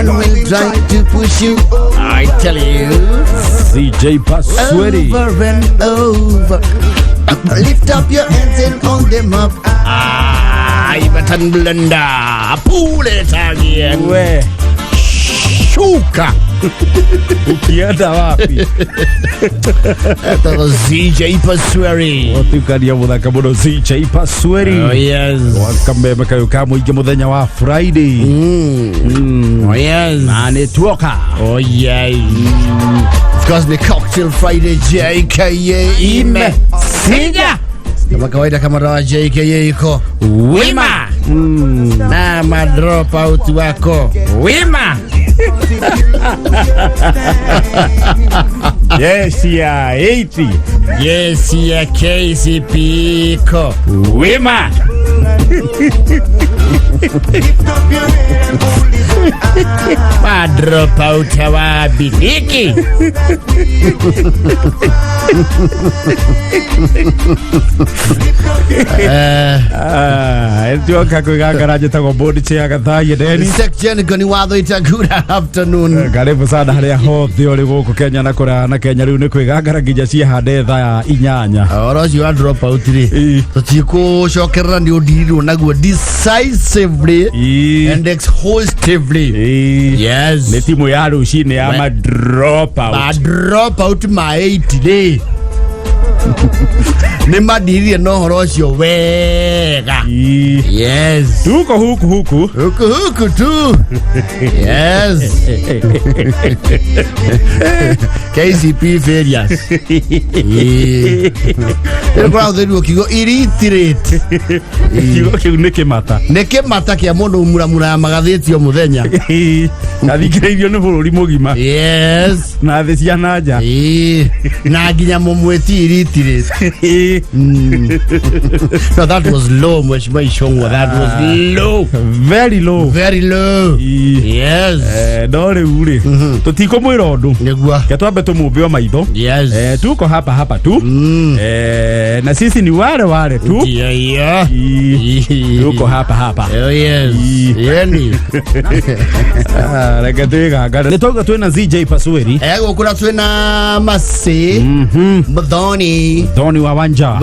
one will try to push you. I tell you, CJ Pasweri. Over and over. Lift up your hands and hold them up. Ibatan blender. Pull it again. We. Shuka. Ukienda wapi? That was CJ Pasweri. Otukaria muthaka muno CJ Pasweri. Oh yes. Wakambe kayo kamuingi muthenya wa Friday. Oh yes. Na netwoka. Oh yes. Because the Cocktail Friday JKA ime Singa. Kama kawaida kama rawa JKA iko wima. Na madrop out wako wima. Yes ya 80. Yes ya KCP iko wima. Madrop out wa bidiki. Etwoka Kwigangara jitagwo bodi chia gathaye deni. Section goni watho ita good afternoon. Karibu sana haria hothe uri guku Kenya na kura na Kenya riu ni Kwigangara nginya cia hande thaa 8. Oro cio drop out ri. Tutiko shokerera ni udirirwo naguo decisively and exhaustively. Yes. Ni timu ya rucini ya ma drop out. Ma drop out ma 8 day. Ni madirie no horo cio wega. Yes. Tuko huku tu. Yes. KCP failures. Kwa thero kigo illiterate. Kigo kiu neke mata kia mundu muramura magatheti o muthenya. Athikireirio ni bururi mugima. Yes. Na thi cia nanja. Na nginya mumweti illiterate. So that was low, Mheshimiwa Ishongwa. That was low. Very low. Very low. Yes. Dore uri. Tutiko mwira undu. Negua. Ketwambe tumumbe maitho. Yes. Tuko hapa tu. Na sisi ni wale tu. Yeah. Tuko hapa. Oh yes. Yeni. Reke Kwigangara. Nitoka twina CJ Pasweri. Gukura twina Masi. Doni wa Wanja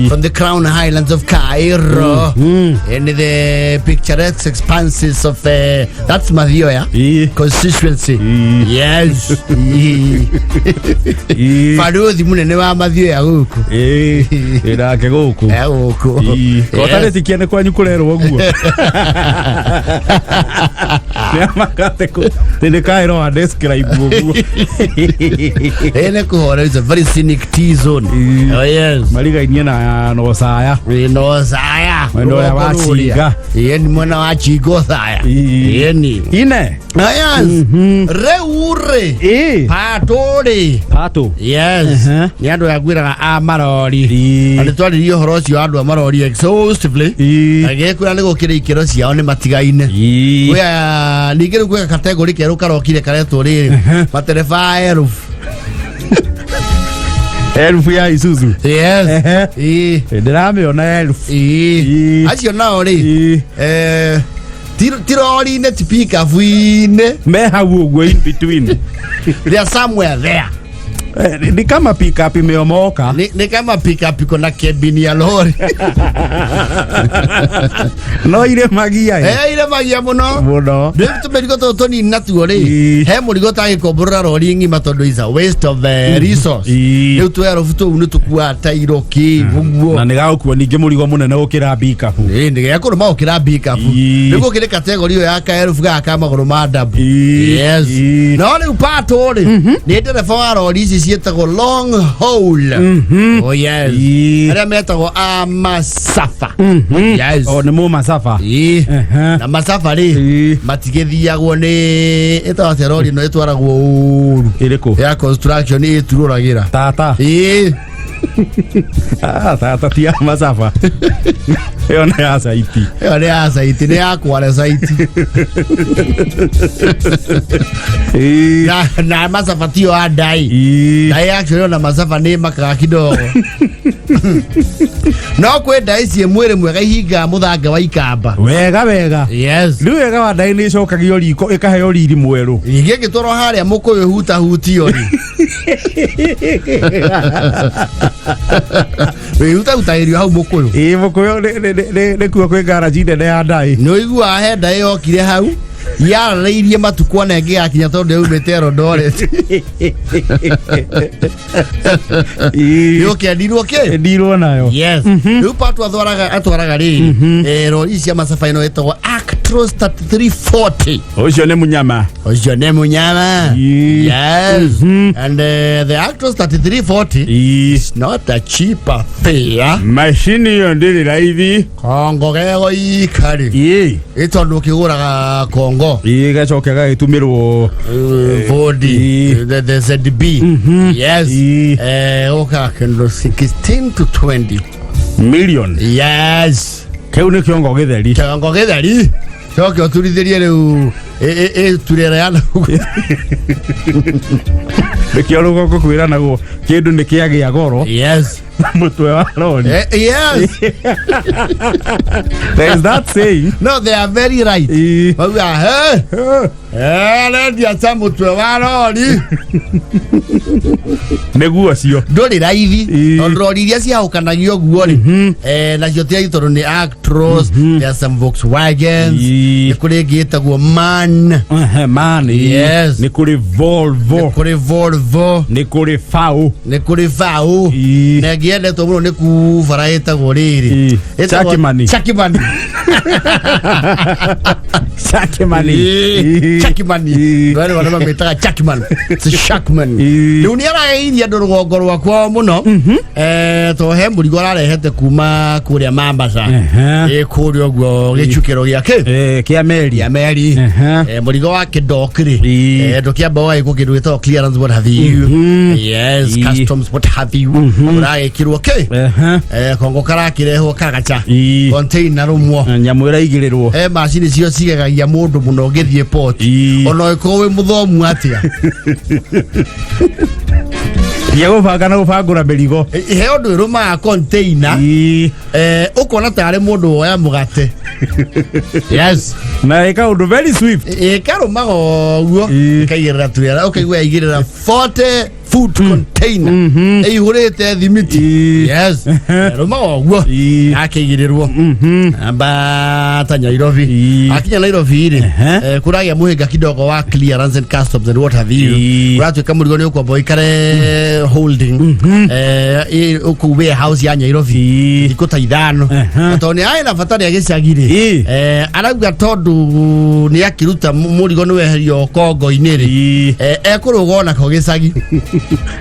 from the Crown Highlands of Cairo in the picturesque expanses of that's Mathioya constituency. Yes. Faruthi munene wa Mathioya guku irake guku kotare tikiane kwanyu kurerwo guo niamakate ku tene Cairo a describe guo ene kuhora is a very scenic T-zone. Oh yes. Marigainie na no saya. No saya. Mwendo ya wachiga. Yeni mwana wa chigo saya. Yeni. Ine. Yes. Reure. Pato. Yes. Ni andu ya gwira amarori. Ani twari rio horo cio andu amarori exhaustively. Agekura ni gukira ikero ciao ni matigaine. Kuya ningire kuya category keru karokire karetwo ri matereba elfu ya Isuzu. Yes. Ndirameona elfu. Acio nao ri. Tirori ne tipika fuine. Me hau go in between. They are somewhere there. Ni kama pick up imeomoka. Ni kama pick up iko na cabin ya lori. No ile magia. Ile magia muno. Ndio tumeligo totoni natuo ri. He murigo ta ikombora lori ngima tondu is a waste of the resource. Ndio twero futu unu tukua tairo ki buguo. Na nigakuwa ninge murigo munene ukira pick up. Ndi yakuru ma ukira pick up. Ndio kile category ya ka elfu ga kama maguru madabu. Yes. No ni upato ri. Ni ndereba wa lori cietagwo long haul. Oh yes. Aria metagwo masafa. Yes. Oh ni mu masafa. Na masafa ri matigithiagwo ni etawa terori no etwaragwo uru. Iriko ya construction itururagira. Tata. Tata tia masafa. Yo ne asaiti. Ne akware saiti. Na masafa tio adai. Na actually na masafa ni makaga kidogo. no kwenda ici mwiri mwega ihinga muthanga wa ikamba wega yes riu wega wa ndai ni icokagio riko ikaheo riri mweru ingi gitoro haria mukuyu huta hutio ri huta hutairio hau mukuyu mukuyu ni kuo kwi garage nene ya ndai no igua henda yokire hau yarairie matuko ona ngi akinya tondu yumite Eldoret yoke ndirwo ke ndirwo nayo yes riu patu atwaraga ri rori cia masafa ino etagwo Actros 3340 ucio ni munyama yes and the Actros 3340 is not a cheap affair machine yo ndiri raithi kongo gego ikari itondu kiguraga kongo gacoke gagitumirwo body the ZB yes oka kendo 16 to 20 million yes keu ni kiongo githeri coke oturithirie riu turera yana nikio rugo kwira naguo kindu nikiagia goro yes mutwe wa roni yes there is that saying no they are very right we are lendia cha mutwe wa roni neguo cio ndori raithi rori iria ciahukanagio guo ri na cio tia itoru ni Actros there are some Volkswagens ni kuri ngitagwo man yes ni kuri Volvo ni kuri Fau na giendetwo muno ni ku faraita goriri Chakimani wale wana metaga Chakimani riu ni arageirie andu rugongo rwakwa muno to he murigo ararehete kuma kuria Mombasa kuria guo gicukiro giake kia meri murigo wake ndokiri ndokiamba wa iko kindu gitagwo clearance what have you yes customs what have you uragekirwo ke kongo karakirehwo kagacha container rumwo nyamu iraigirirwo machine cio cigegagia mundu muno ngithie port ona iko wi muthomu atia yego banga na ubangura merigo he undu irumaga container ukona tare mundu oya mugate yes na eka undu very swift ikarumaga guo ikaigirira turera ukaigua igirira 40 food container ihurite thimiti yes rumaga guo akigirirwo amba ta Nairobi akinya Nairobi ri kuragia muhinga kidogo wa clearance and customs and what have you uratuika murigo ni ukwamba ikare holding uku warehouse ya Nairobi ikuta ithano toni aina fatari agicagire arauga tondu ni akiruta murigo ni weherio kongo iniri ekurugona ko gicagi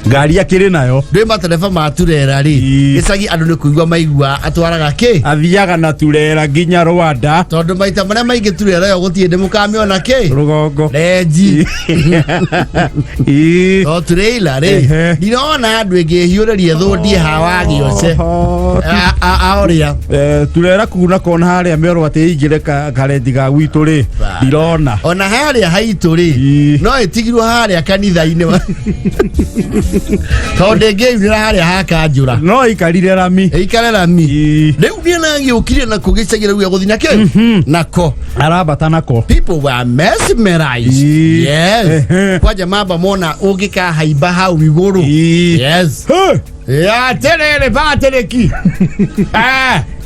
ngari akiri nayo ndwe matereba maturera ri gicagi andu ni kuigwa maigua atwaraga ki athiaga na turera nginya Rwanda tondu maita maria maingi turera yo gutiende mukamiona ki rugongo reji o turela ri ndirona andu engi hiurerie thundi hawagi yose aoria turera kuna kona haria mero ati igire karendi ga gwitu ri ndirona ona haria haitu ri no itigirwo haria kanitha-ini tondu ngeiura haria hakanjura no ikarire rami riu niena giukire na kugicagira ruya guthina ke nako arabata nako people were mesmerized yes kwaja mamba mona ugika haiba hau iguru yes ya terere batereki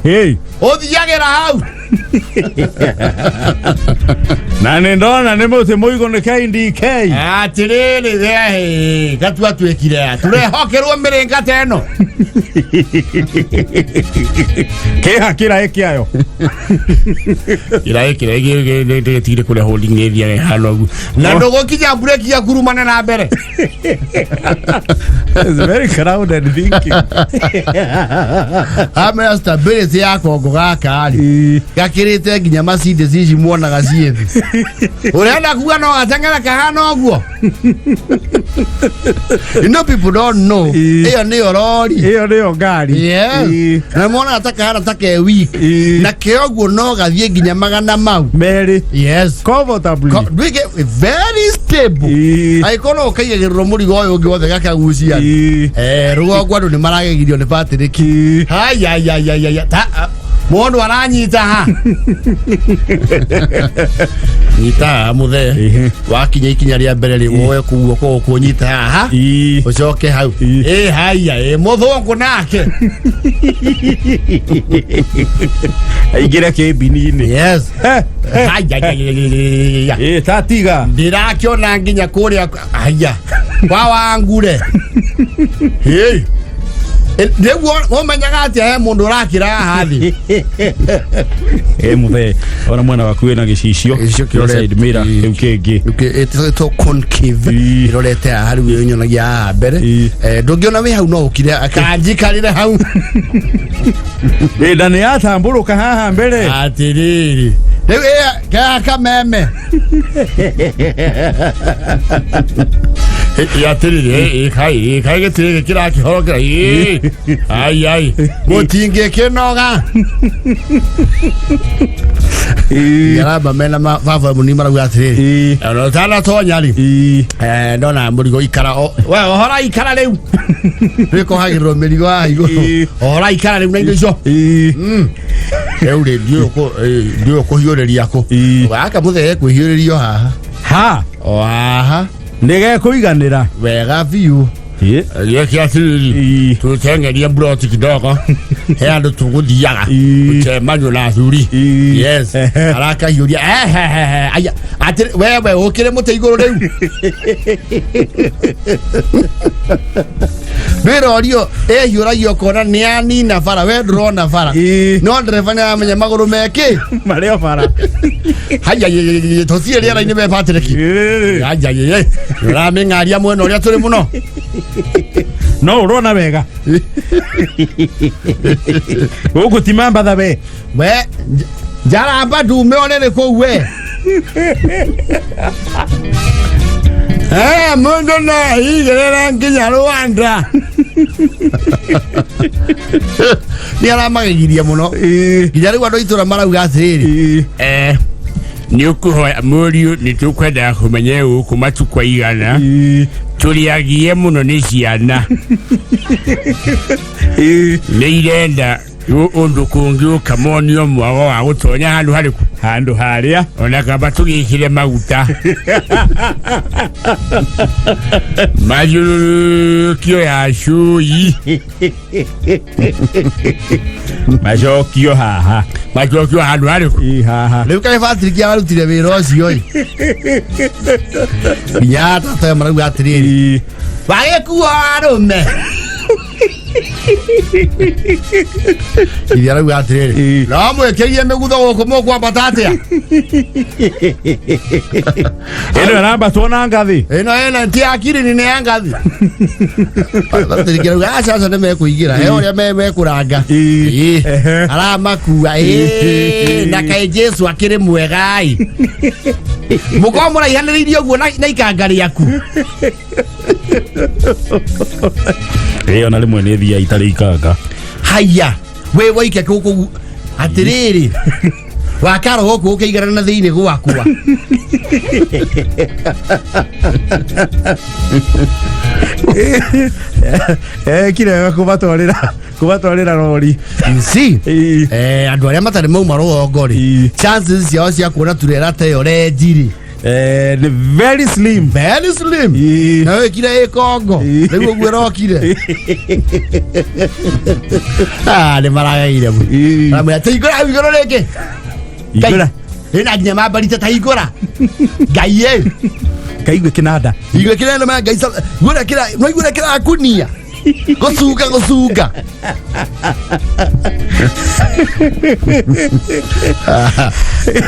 hey othiagira hau na ndona ni muti muigo ni KDK atiriri we gatua twekire turehokerwo miringa teno ke hakira ekiayo ira tire kule holding ni thia hano na ndogo kinya break ya kurumana na mbere it's very crowded thinking amera stability yako gaka ali gakirite nginya Mercedes ici muona gacithi urenda kuga no atangana kahana oguo people don't know iyo ni orori iyo ni ngari yes na muona atakahana take week na keoguo no gathie nginya magana mau meri yes comfortably very stable aikono kaigiriro murigo uyu ungi wothe gakagucia rugongo andu ni maragegirio ni Patrick mundu aranyita ha nyita muthe wakinya ikinya ria mbere ri woe kuguo ko kunyita ha ucoke hau haya muthungu nake aigire kebini-ini yes tatiga ndirakiona nginya kuria haya kwa wangure Ndeguo omenyaga atia mundu urakira hathi muthe ona mwana waku wina gicicio side mirror riu kingi to concave irorete hari wi nyonagia mbere ndungiona wi hau no ukire akanjikarire hau ndani atamburuka haha mbere atiriri riu ka meme ya tiriri kai getire kira kihorokera ai mutinge kinoga yaraba mena bava muni maragu atiriri no tana tonyari ndona murigo ikara we ohora ikara riu riko hagiro mirigo aigo ohora ikara riu na indo icio eure dio ko hiureria ko waka muthe kwihiurerio haha ndege kuiganira wega biu yekiatiriri tutengeria broti kidogo he andu tuguthiaga utemanyo na thuri yes araka hiuria aya atire wewe ukire mute iguru riu Berorio hiuragio kona ni ani na fara we drona fara no driver na amenya maguru meke mario fara haya tosie ria ine be Patrick haya ramengaria mweno ria turi muno no urona wega ugutimamba thabe we jaramba ndume onere kou we mundu na igerera nginya Rwanda ni aramagiria muno nginya riu andu itura marauga atiriri ni ukuhoya muriu ni tukwenda kumenya uku matukwa igana turiagie muno ni ciana ni irenda undu kungi ukamonio mwago wa gutonya handu haria ona kaba tugikire maguta majukio ya shui majokio haha majokio handu haha riu kai Patrick ya warutire wira ucio ya tata maragu atiriri wage kuwa arume Idiara gwa atiriri no mwekerie megutho guko mokwa batatia eno namba tona ngathi eno nti akiri ni ngathi batirikira gwa sasa ne mekuigira he oria mekuranga arama kuwa na kai Jesu akiri mwegai mukomura ihaniririo guo na ikangari yaku ona rimwe ni thia itari ikanga haya we waike kuku atiriri wakaro goku ukiigana na thiini gwakwa kire kubatwarira rori si andu aria matari mauma rugongori chances ciao cia kuona turera tayo rejiri very slim na wekire ikongo niguo gwirokire ni maragaire mu ramya taigora igoro reke igora ina nginya mabarita taigora gaiye kaigwe kinanda igwe kinanda ma gaisa gura kira no igura kira kunia gosuga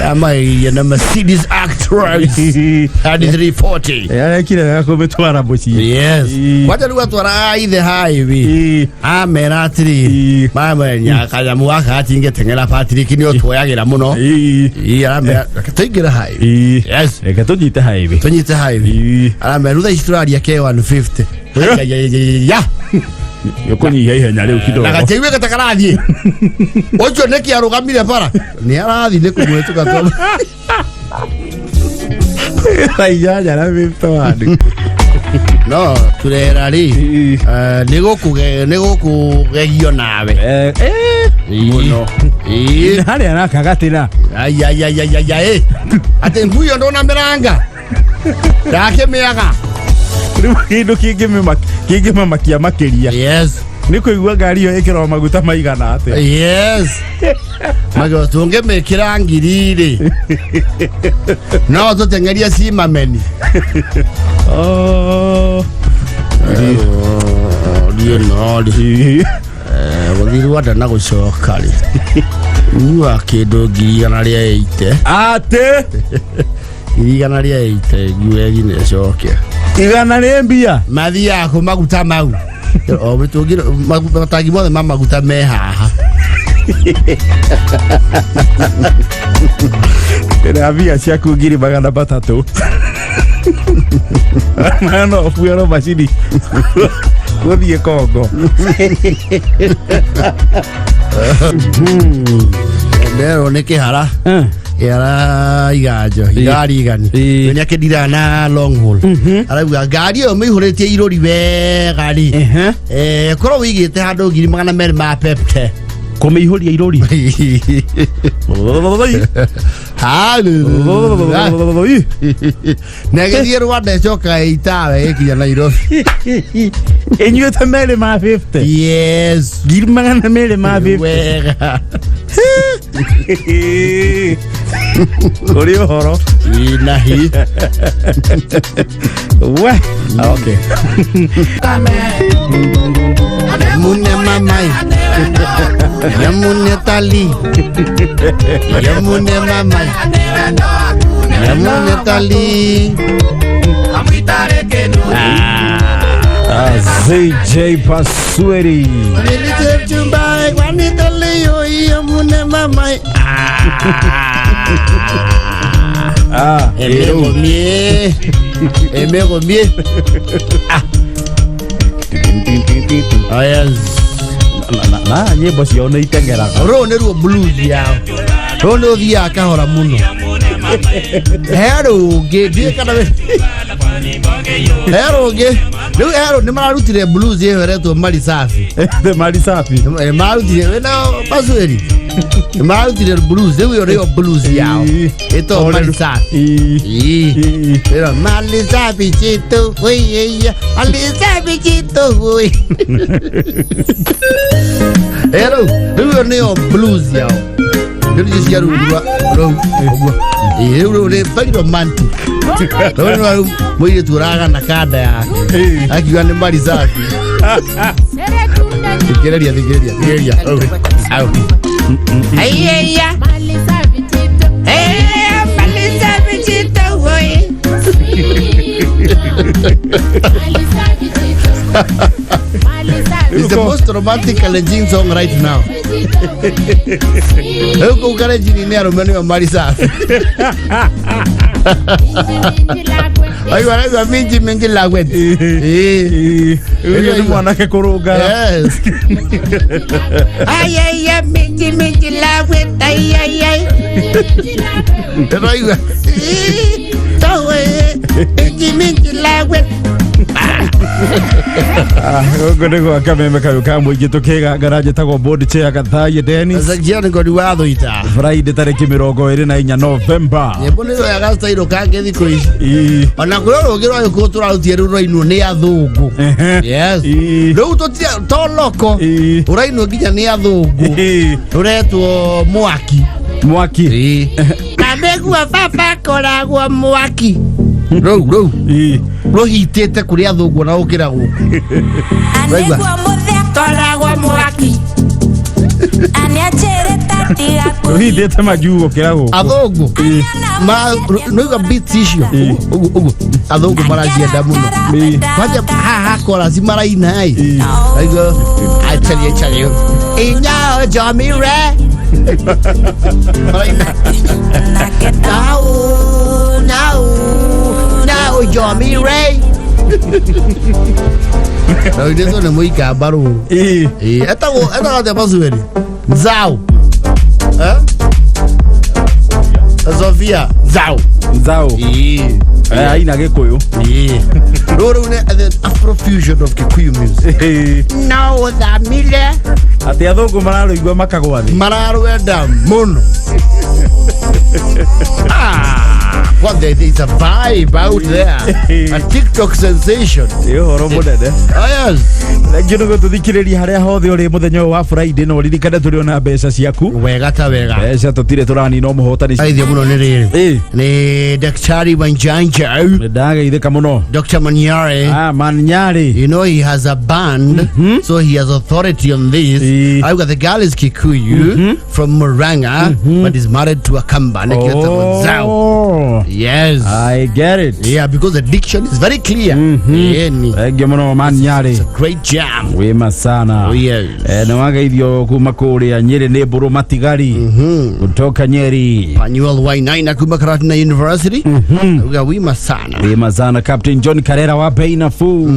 ama yana Mercedes Actros 340 ya kile yako betwara bochi yes wacha lugha twara ithe highway ameratiri mama nyaka muaka atinge tengera Patrick ni otwoyagira muno arame katingira highway yes ekatonyite highway arame rutha historia K150 ya yokoni ihenya leo kidogo nagatewe katakarathie ocho neki arugamire para ni arathi ne kumwetuka to ayaya na mipawani no turera ri nigukugegio nawe muno hali anakagatira ayaya ate nguyo ndona miranga yake miaga kindu kingime makia makiria yes niko igwa ngari yo ikiro maguta maigana ate yes mago tunge mekira ngirire no tutengeria simameni wagiri wada na gucoka ri nyua kindu ngirigana ria 8 ate irigana ria 8 nguegi ne coke igana ria mbia mathi yako maguta mau o bitungira magutangi mothe maguta me haha era via cia kungiri magana batatu mano fuero machini gothie Kongo ndero ne kihara yara igari igani ni akedira na long haul arauga ngari yo mihuretie irori wega ri koro wigite handu ngiri magana meri ma pepte kumihuria irori negethie Rwanda coka itawe ikinya Nairobi enyuete meri ma 50 yes ngiri magana meri ma 50 wega kuri horo inahi we okay mune mamai yamune tali yamune mamai yamune tali ZJ Pasweri nilite chumba kwani tali yo yamune mamai emego mie ayaz na nyimbo cio nä itengeraga ro nä ruo blues yao ro nä å thiaga kahora muno herå ngä ndiä kana herå ngä rä u herå nä mararutire blues ä yo retwo marisafi mararutire wena Pasweri mararutire blues rä u ä yo nä yo blues yao ä to marisafi ä marisafi chito oiya marisafi chito oi rä u ä yo nä yo blues yao rä u cia rå rä u nä very romantic rä u må irä tu ragana kanda yake akiuga nä marisafi thikäreria aiya marisafi chito oi it's the most romantic Kalenjin song right now. Huko Kalenjin ni aromani wa marisafi. Aiwa mingi lagwet. Huyo ni mwanake kurugara. Yes. Ay mingi lagwet. Ay. Aiwa. Tawe mingi lagwet. Ngå akameme kayo ka må ingä tå kä gangara njä tagwo board chair Gathaie Dennis ngori watho ita Friday tarĩki 24 November nyĩmbo nĩ yo yagastairwo kange thikũ ici ona kwĩ rũngĩ rwa gĩkũyũ tũrarutie rĩu rũrainwo nĩ athũngũ yes rĩu to loko ũrainwo nginya nĩ athũngũ rũretwo mwaki na mĩgua baba koragwo mwaki rĩu rũhitĩte kũrĩ athũngũ na gũkĩra gũkũ anegua mũthia koragwo mwaki anĩanjĩrĩte Ri dete majugo kirago. Athungu. Ma no beat issue. Ugu. Athungu maragienda muno. Kwaje ha kora si maraina ai. Aigo. I tell you. Inya Johnny Ray. Now Johnny Ray. Ndio ndio mwika baru. Eta de bazuri. Zao. Sofia, Zao. Aina Gikuyu. Roro ne the Afrofusion of Kikuyu music. No, the mile. Ati athungu mararo igwa makagwa thi. Mararo enda muno. What there is a vibe out there. A TikTok sensation. Horo munene. Oh yes. Ngino gututhikiriria haria hothe uri muthenya wa Friday no ririkane turi ona mbeca ciaku. Wega ta wega. Mbeca tutire turani no muhotani. Aithia muno ni riri. Ni Daktari Wanjanja. Ndageithika muno. Dr. Manyare. Manyare. You know he has a band, so he has authority on this. I've got the girl is Kikuyu from Muranga, but is married to a Kamba. Oh. Yes. I get it. Yeah, because the diction is very clear. Thank you muno Manyare. It's a great jam. Wema sana. Oh yes. Na wageithio kuma kuria Nyeri ni Mburu Matigari. Kutoka Nyeri. Panuel Y9 kuma Karatina University. Wema sana. Wema sana Captain John Karera wa Bei Nafuu.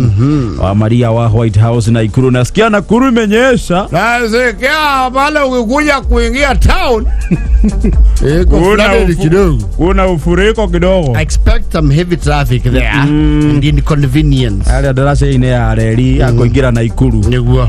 Wa Maria wa White House na Ikuru nasikia Nakuru imenyesha. Nasikia pale ukikuja kuingia town. Kuna ufuriko kidogo. I expect some heavy traffic there and inconvenience. Ale darasa ine ya reli akoingira na Ikuru. Niguo.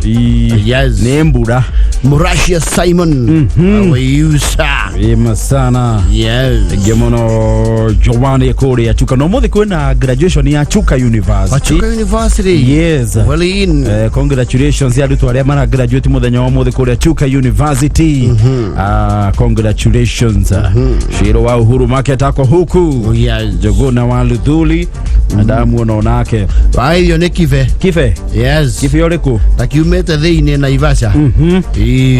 Yes. Ni mbura. Murashia Simon. How are you, sir? Wema sana. Yes. Gemono Giovanni Kore ya Chuka. No muthi kwina graduation ya Chuka University. Chuka University. Yes. Well in. Congratulations ya dutu aria mana graduate muthenya wa muthi kore Chuka University. Congratulations. Shiro wa Uhuru Market ako huku. Yes. Jogona wa Luthuli. Adamu onake. Hiyo ni Kife. Kife? Yes. Kife yoreku? Takiumete thini na Ivasha.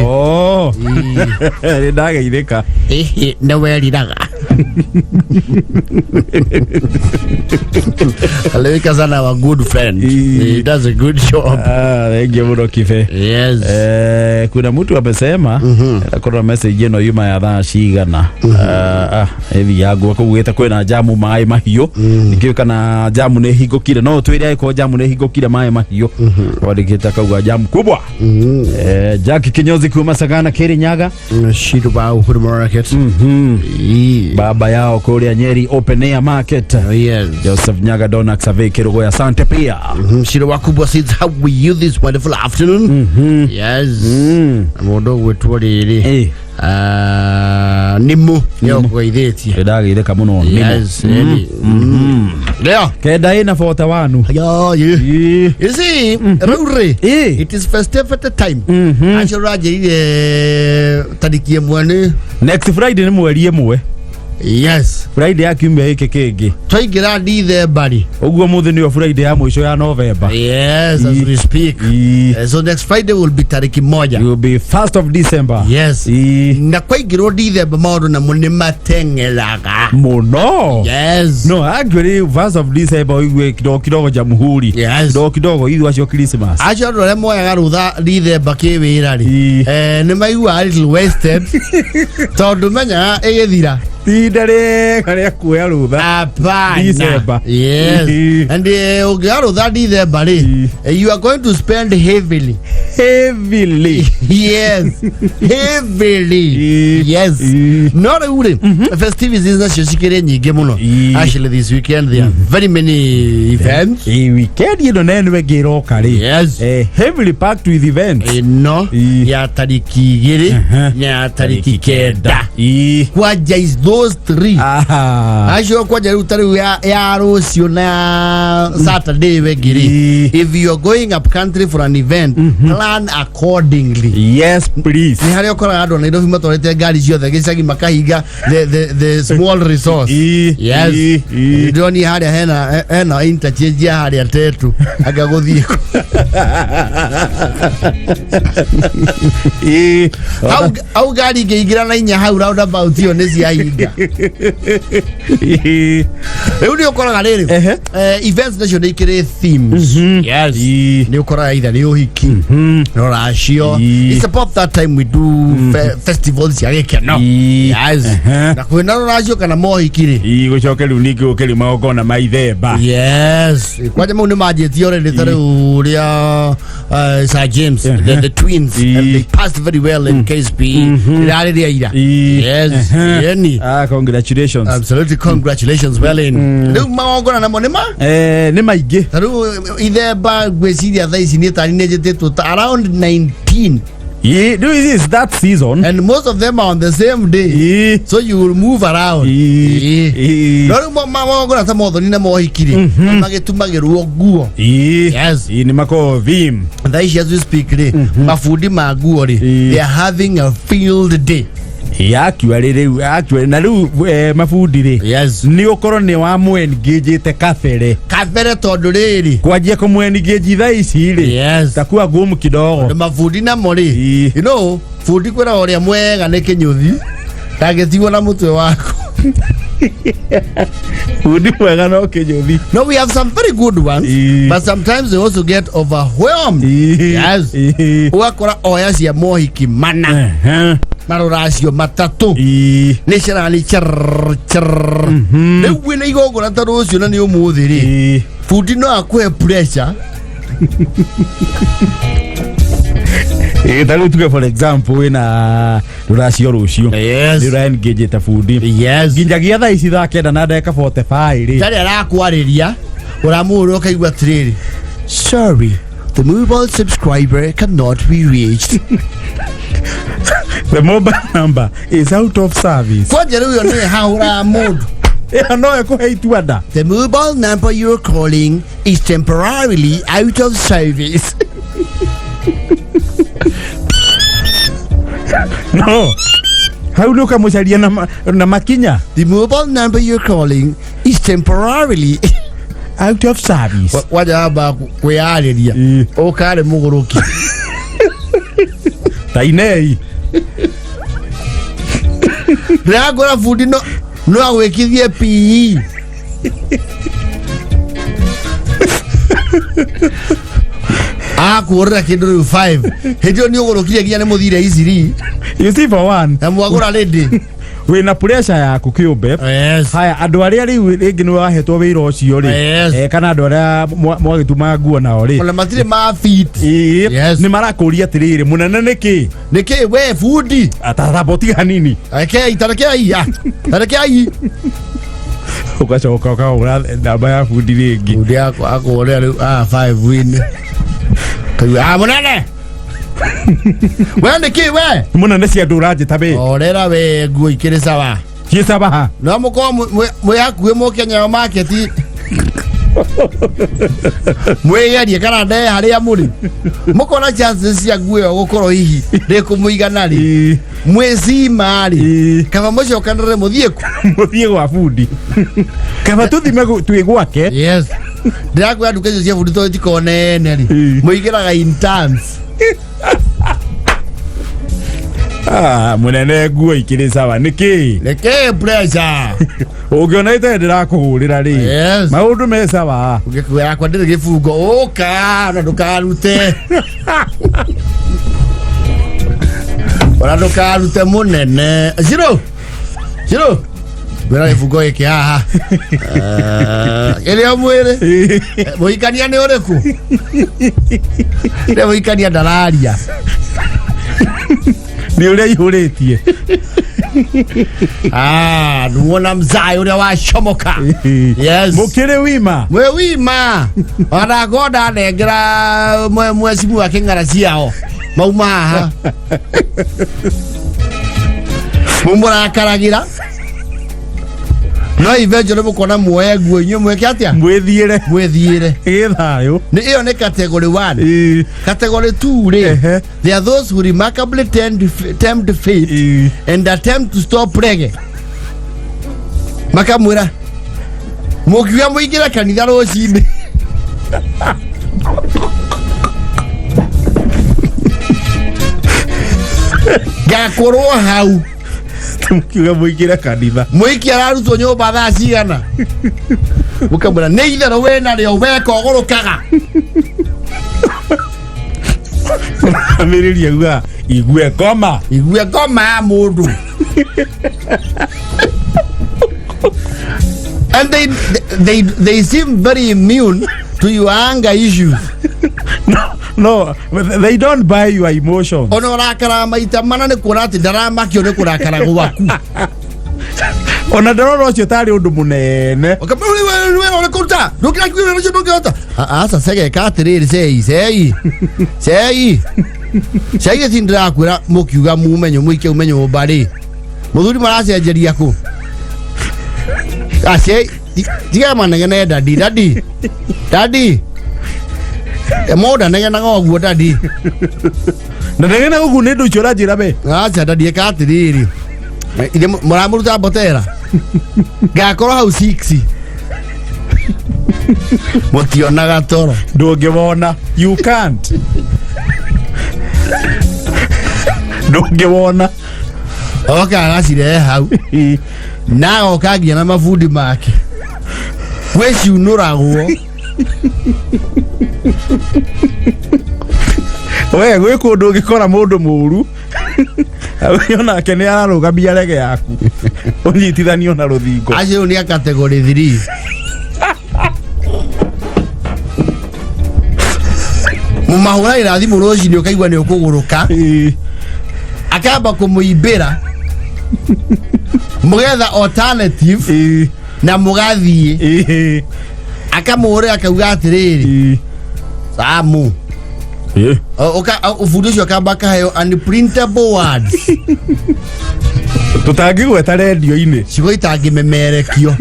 Oh. Ndageithika. Na weriraga. Aleweka sana wa good friend. He does a good job. Thank you muno Kife. Yes. Kuna mtu amesema kuna message ino yuma ya thaa cigana. Hivi yagu kugweta kwina jamu mai mahiyo. Nikiuka na jamu ne higokire no twire aiko jamu ne higokire mai mahiyo. Wadikita kagwa jamu kubwa. Jackie Kinyozi kuma Sagana Kirinyaga. Shiro ba Uhuru Market. Baba yao Korea Nyeri Open Air Market. Yes. Joseph Nyaga Dona Xavier Kirogo asante pia. Shiro wakubwa says how we you this wonderful afternoon. Yes. Amondo wetu riri. Nimu yoko ideti. Ndageithika muno nimu. Yes. Leo kenda ina fota wanu. You see, Ruri, it is festive at the time. Actually, tariki mwane. Next Friday ni mweri mwe. Yes. Friday akiumia hiki kingi. Twaingira December. Uguo muthi ni Friday ya mwisho ya November. Yes, as we speak. So next Friday will be tariki moja. It will be 1st of December. Yes. Na kwaingirwo December maundu na muni matengelaga. Muno. Yes. No, actually 1st of December igwe kidogo Jamhuri. Yes. Kidogo ithu acio Christmas. Acio ndore moyaga rutha December kiwira ri. Ni maigua a little wasted. Tondu menya igithira. Tidare kare kuya rutha. Apana. December. Yes. And ugia rutha December ri. You are going to spend heavily. Yes. Heavily. Yes. Not ure. Festivities na shikire nyingi muno. Actually this weekend there are very many events. Weekend you don't know where get okari. Yes. Heavily packed with events. No. Ya tariki 2 ya tariki 9. Kwa jais those 3 acio kwa jaru tari ya rucio na Saturday wegiri. If you are going up country for an event, plan accordingly. Yes, please. Ni hari okora ando na indo matwarete ngari ciothe gicagi makahinga the small resource. Yes. Ndoni hari hena interchange ya hari atetu agaguthie. Au gari ngeigira na inya hau roundabout yo nĩ ciahinga. Rĩu nĩ ũkoraga rĩrĩ events nacio nĩ ikĩrĩ themes. Yes. Nĩ ũkoraga either nĩ ũhiki no racio. It's about that time we do festivals cia gĩkeno. Yes. Na kwĩna racio kana mohiki rĩ gũcoke rĩu ningĩ ũkĩrĩ magongona ma ithemba. Yes. Kwanja mau nĩ manjĩtio rĩrĩ ta rĩu ũrĩa Sir James the twins and they passed very well in KSP. Yes. Congratulations. Absolutely, congratulations. Well in. Rĩu magongona namo nĩ maingĩ. Ta rĩu ithemba gwĩciria thaa ici nĩ tani nĩ njĩtĩtwo around 19. Is that season, and most of them are on the same day. So you will move around. No magongona ta mothoni na mohikiri magĩtumagĩrwo nguo. Yes. Nĩ mako theme. Thaa ici as we speak mafundi ma nguo they are having a field day. Actually na rĩu mafundi yes nĩ ũkorwo nĩ wa engage kabere tondũ rĩrĩ kwanjia engage thaa ici yes takuwa ngumu kidogo mafundi na mori you know fundi kwĩra ũrĩa mwega nĩ kĩnyũthi ndagĩtigwo na mũtwe wako. Fundi mwega no kĩnyũthi. No, we have some very good ones but sometimes they also get overwhelmed. Yes. Ũgakora oya cia mohiki mana marũracio matatu nĩ cirani rĩu wĩna igongona ta rũcio na nĩ ũmũthĩ rĩ fundi no akũhe pressure. Ta rĩu tuge for example wĩna rũracio rũcio nĩ ũraengage ta fundi nginyagia thaa ici thaa kenda na ndagĩka 45 rĩ tarĩ arakwarĩria ũramũhũra ũkaigua atĩrĩrĩ, sorry, the mobile subscriber cannot be reached. The mobile number is out of service. Kwanja rĩu yo nĩ hahũra mũndũ no ekuhe itwanda. The mobile number you're calling is temporarily out of service. No. Hau nĩ ũkamũcaria na makinya. The mobile number you're calling is temporarily out of service. Waja haba kwĩarĩria ũkarĩ mũgũrũki tainei ndagora fundi no agwĩkithie PE. Akuorera kĩndũ rĩu 5 hĩndĩ ĩyo nĩ ũgũrũkire nginya nĩ mũthire iciri. You see for one na mwagũra rĩndĩ wĩna pressure yaku kĩũmbe. Haya andũ arĩa rĩu rĩngĩ nĩ wahetwo wĩra ũcio rĩ kana andũ arĩa mwagĩtuma nguo nao rĩ ona matirĩ ma fit nĩ marakũria atĩrĩrĩ mũnene nĩkĩ we fundi atathaboti hanini tarekei ugacoka ũkahũra namba ya fundi rĩngĩ fundi akũrĩa rĩu 5 win mũnene we nĩkĩ we mũnene cia andũ ũranjĩta bĩ orera we nguo ikĩrĩ sawa ciĩ sawa ha no mũkorwo mwĩ hakuhĩ mũke Nyayo market mwĩgerie kana ndehe harĩa mũrĩ mũkona chances cia nguo ĩyo gũkorwo hihi ndĩkũmũigana rĩ mwĩcima rĩ kaba mũcokanĩre mũthiĩ gwa fundi kaba tũthime twĩ gwake. Yes. Ndĩrakwĩra nduka icio cia fundi tondũ tikonene rĩ mũigĩraga in terms. Mũnene nguo ikĩrĩ sawa nĩkĩ pressure ũngĩona ite ndĩrakũhũrĩra rĩ maũndũ me sawa ũngĩkwĩra yakwa ndĩrĩ gĩbungo ũka na ndũkarute ona ndũkarute mũnene Zero gwĩra gĩbungo gĩkĩ haha ĩrĩa mwĩrĩ mũhikania nĩ ũrĩkũ rĩ mũhikania ndararia nĩ ũrĩa ihũrĩtie nduona mzai ũrĩa wacomoka. Yes. Mũkĩrĩ wima mwĩ wima ona goda nengera mwecimu wa Kwigangara ciao mauma haha mumũrakaragira no eventually mukona muoya nguo inyu mweke atia mwethiire thayo ni iyo ni category 1 category 2 ri there are those who remarkably tempt fate and attempt to stop reggae makamwira mukiwa muingira kanitha rucini gakorwo hau mukiuga muingira kanitha muiki ararutwo nyumba thaa cigana mukamwira nĩ itherũ wĩna rĩo weka ũgũrũkaga amĩrĩria uga igue ngoma ya mũndũ and they seem very immune to your anger issues. No, they don't buy your emotions. Ona urakara maita mana ni kuona ati ndaramakio ni kurakara gwaku. Ona ndororo cio tari undu munene. Wewe unakuta. Nukira kiwe unacho nukota. Asa sege katiriri sei. Sei tindira kwira mukiuga mumenyo muike umenyo bari. Muthuri maracenjeria ku. Ase diga manegene daddy. Emoda negena ngoguo daddy. Ndegena gugu ni ndu chora jira be. Acha daddy katiriri. Ile muramuruta botera. Gakoro hau 6. Motiona gatoro. Ndungibona. You can't. Ndungibona. Oka agacire hau. Na okagia na mafundi make. Kweci unuragwo. We gwe kundu ngikora mundu muru. Ona kene ararugamia rege yaku. Unyitithanio na ruthingo. Acio ni category 3. Mumahura irathimo rocini ukaigua ni ukuguruka. Akamba kumuimbira. Mugetha alternative na mugathie. Akamure akauga atiriri. Samu. Ufundisho akamba kaheyo unprintable words. Tutangigweta radio-ini. Cigo itangimemerekio.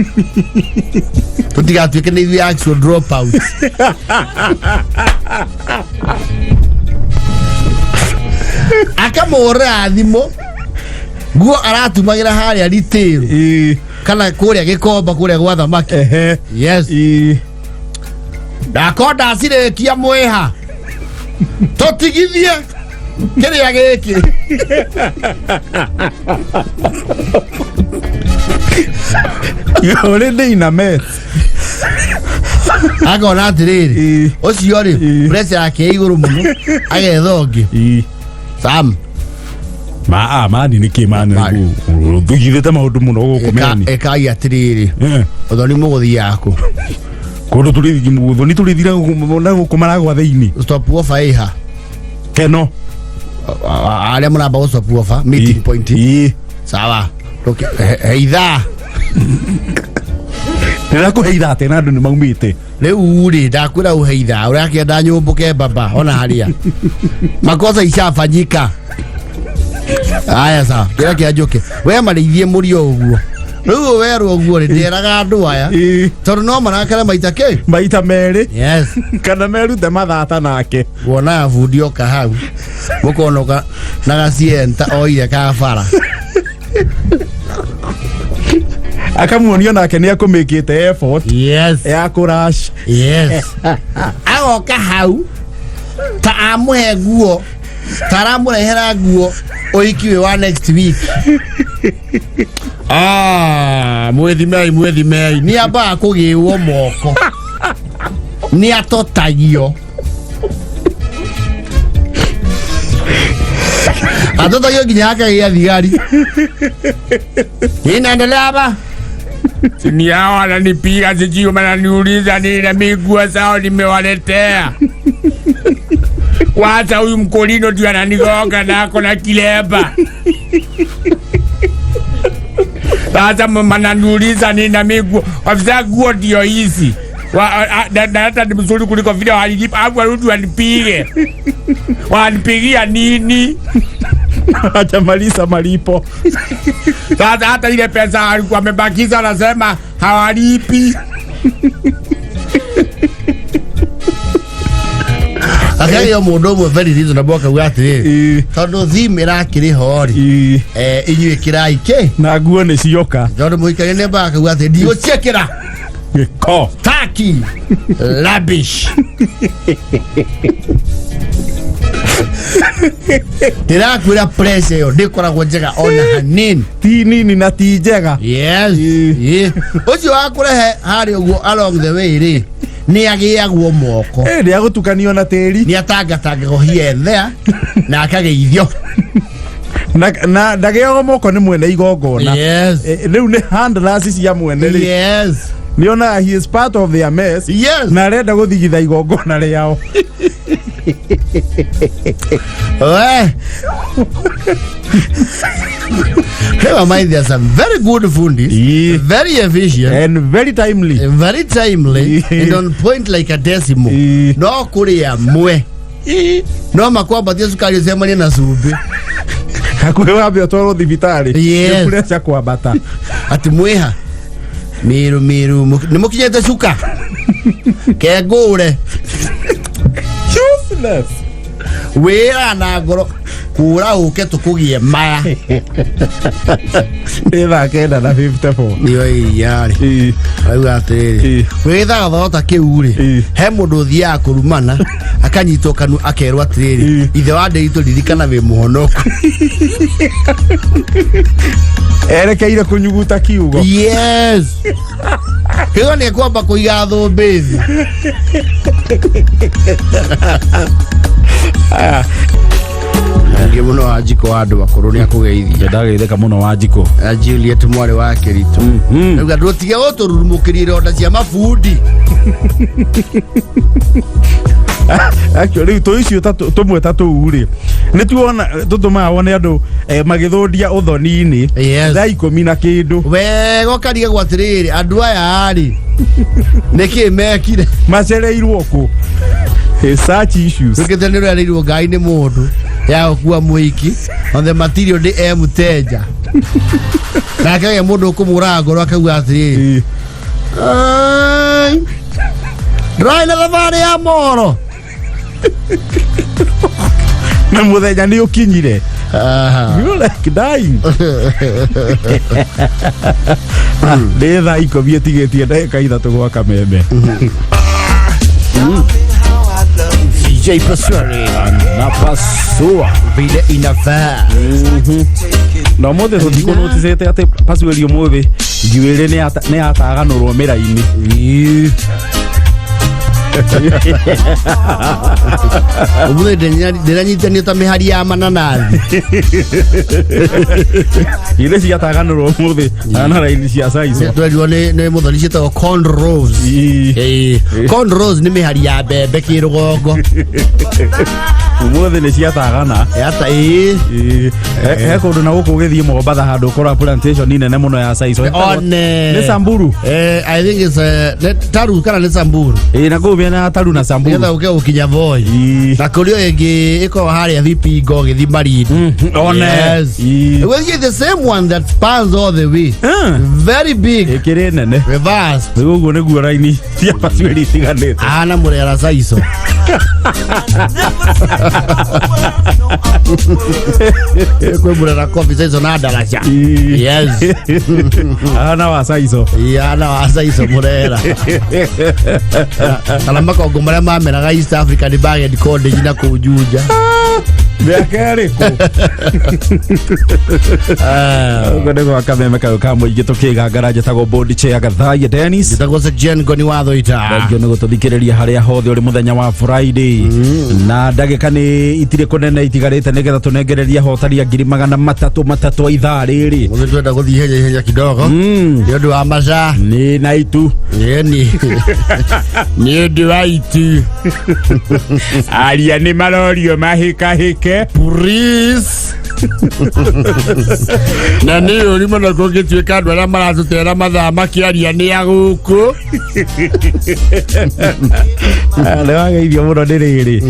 Tutigatuike ni actual dropout. Akamura thimo. Guo aratumagira haria ritiru. Kana kuria gikomba kuria gwa thamaki. Yes. Ndakonda cirekia mwiha. Totigithie kiria giki. Yore ndina mess. Agona atiriri. Ucio ri pressure yake iguru muno. Agethongi. Sam. Mani ni kimani ngu. Thugithite maundu muno gukumeni. Ekai atiriri. Uthoni muguthi yako. Kundu turithi mugutho ni turithira gukumara gwa thiini. Stop offer iha. Keno. Ale muramba stop offer meeting point. Sawa. Okay. Heitha. Nira kuheitha tena andu ni maumite. Riu ri ndakwira uheitha urakienda nyumbuke baba ona haria. Makosa ishafanyika. Aya sawa. Kira kiajoke. We marithie murio uguo. Riu weru uguo ri nderaga andu aya. Tondu no marakara maita ke? Maita meri. Yes. Kana merute mathata nake. Wona budio ka hau. Mukonoka na gacienta oire ka bara. Akamuonio nake ni akumikite effort. Yes. Ya kurash. Yes. Agoka hau. Ta amuhe guo. Taramurehera guo oikiwe wa next week. Mwethi mei ni aba kugiwo moko. Ni atotagio. Atotagio ginya akagia thigari. Inaendelea hapa. Ni hao wananipiga sijui wananiuliza nini miguu zao nimewaletea. Wacha huyu mkolino ndio ananigonga na ako na kileba. Sasa mnaniuliza nini miguu. Afisa guo ndio hizi. Hata ni mzuri kuliko vile walilipa hapo warudi wanipige. Wanipigia nini? hajamaliza malipo. Sasa hata ile pesa alikuwa amebakiza anasema hawalipi. Akayo mudomo very reasonable akawa ati tondu thime rakiri hori inyuĩ kirai ke na nguo nĩ cioka tondu muikare ne baka akawa ati ndio ciekera ko taki labish ndirakwĩra pressure yo ndikoragwo njega ona hanini ti nini na ti njega. Yes ucio wakũrehe harĩ ũguo along the way rĩ ni agiagwo moko ni agutukanio na tĩri ni atangatangĩrwo here na akageithio na ndageagwo moko nĩ mwene igongona. Yes rĩu nĩ handlers cia mwene rĩ. Yes niona he is part of their mess. Yes na arenda gũthigitha igongona rĩao. Never mind, there's some very good fundis, very efficient and very timely, and on point like a decimal. No kuria mwe no makwamba tia sukari semani na subi hakuhe wabio toro thibitari. Yes kurecha kwambata ati mweha miru nimukinyete suka kegure useless wira na ngoro kura uke tukugie maya ila kenda na 54 niyo iyari ayu atiriri witha thota kiuri he mundu thia kurumana akanyitwo kanu akerwa atiriri ithe wa ndeitu ririkana we muhonoku erekeire kunyuguta kiugo. Yes hiyo ni kwamba kuiga thombithi ndio muno ajiko wadu bakuru ni akugeithia ndageitheka muno Wanjiko Juliet mwari wa Keritu nduga ndotige otorumukirire onda cia mafundi actually to icio tumwe tatu uri ni tuona tutuma wone andu magithundia uthoni-ini thaa 10 na kindu wego karige gwatiriri andu aya ari niki mekire macereirwo ku such issues tukitaniro yarirwo ngai ni mundu ya kuwa muiki on the material de mteja na kaya mundu ukumura ngoro akauga atiriri ai dry na thabari ya moro na muthenya ni ukinyire. You like dying. Ndetha ikobie tigetie ndagika ithatu gwa kameme. DJ Paswari na pasua vile inafaa. No mothe thiko noticete ate Paswari umuthi njuire ni ataganurwo mira-ini. Ubude ndiranyitania ta mihari ya mananathi ile cia taganurwo muthi ana raini cia saizo twelio ni muthoni cietagwo corn rose. Corn rose ni mihari ya mbembe kirugongo umuthi ni cia tagana ata he kundu na guku githie Mombatha handu kora plantation ni nene muno ya saizo ni Samburu. I think it's Taru kana ni Samburu na go na Taru na Samburu ngetha uke ukinya Voi na kurio ingi iko hari ya VP go githi Marindi. Yes well the same one that spans all the way very big ikire nene reverse uguo niguo raini cia Paswari tiganite ana murera saizo kwe murera coffee saizo na daraja. Yes ana wa saizo ana wa saizo murera kana makongo maria mameraga East Africa ni Bargain College na kujuja Bekeriko ngone kwa kameme kayo kamo igito Kwigangara jetago board chair Gathai Dennis jetago Sejen goni watho ita ngio nego tuthikiriria haria hothe uri muthenya wa Friday na ndagika ni itire kunene itigarite nigetha tunengereria hotari ngiri 300 ithaa riri muthe twenda guthie henya kidogo ni undu wa maza ni naitu ni undu wa itu aria ni marorio mahika hike Please Na niyo ni mana ko gituika andu aria maratutera mathaa makiaria ni aguku. Le wageithio muno ni riri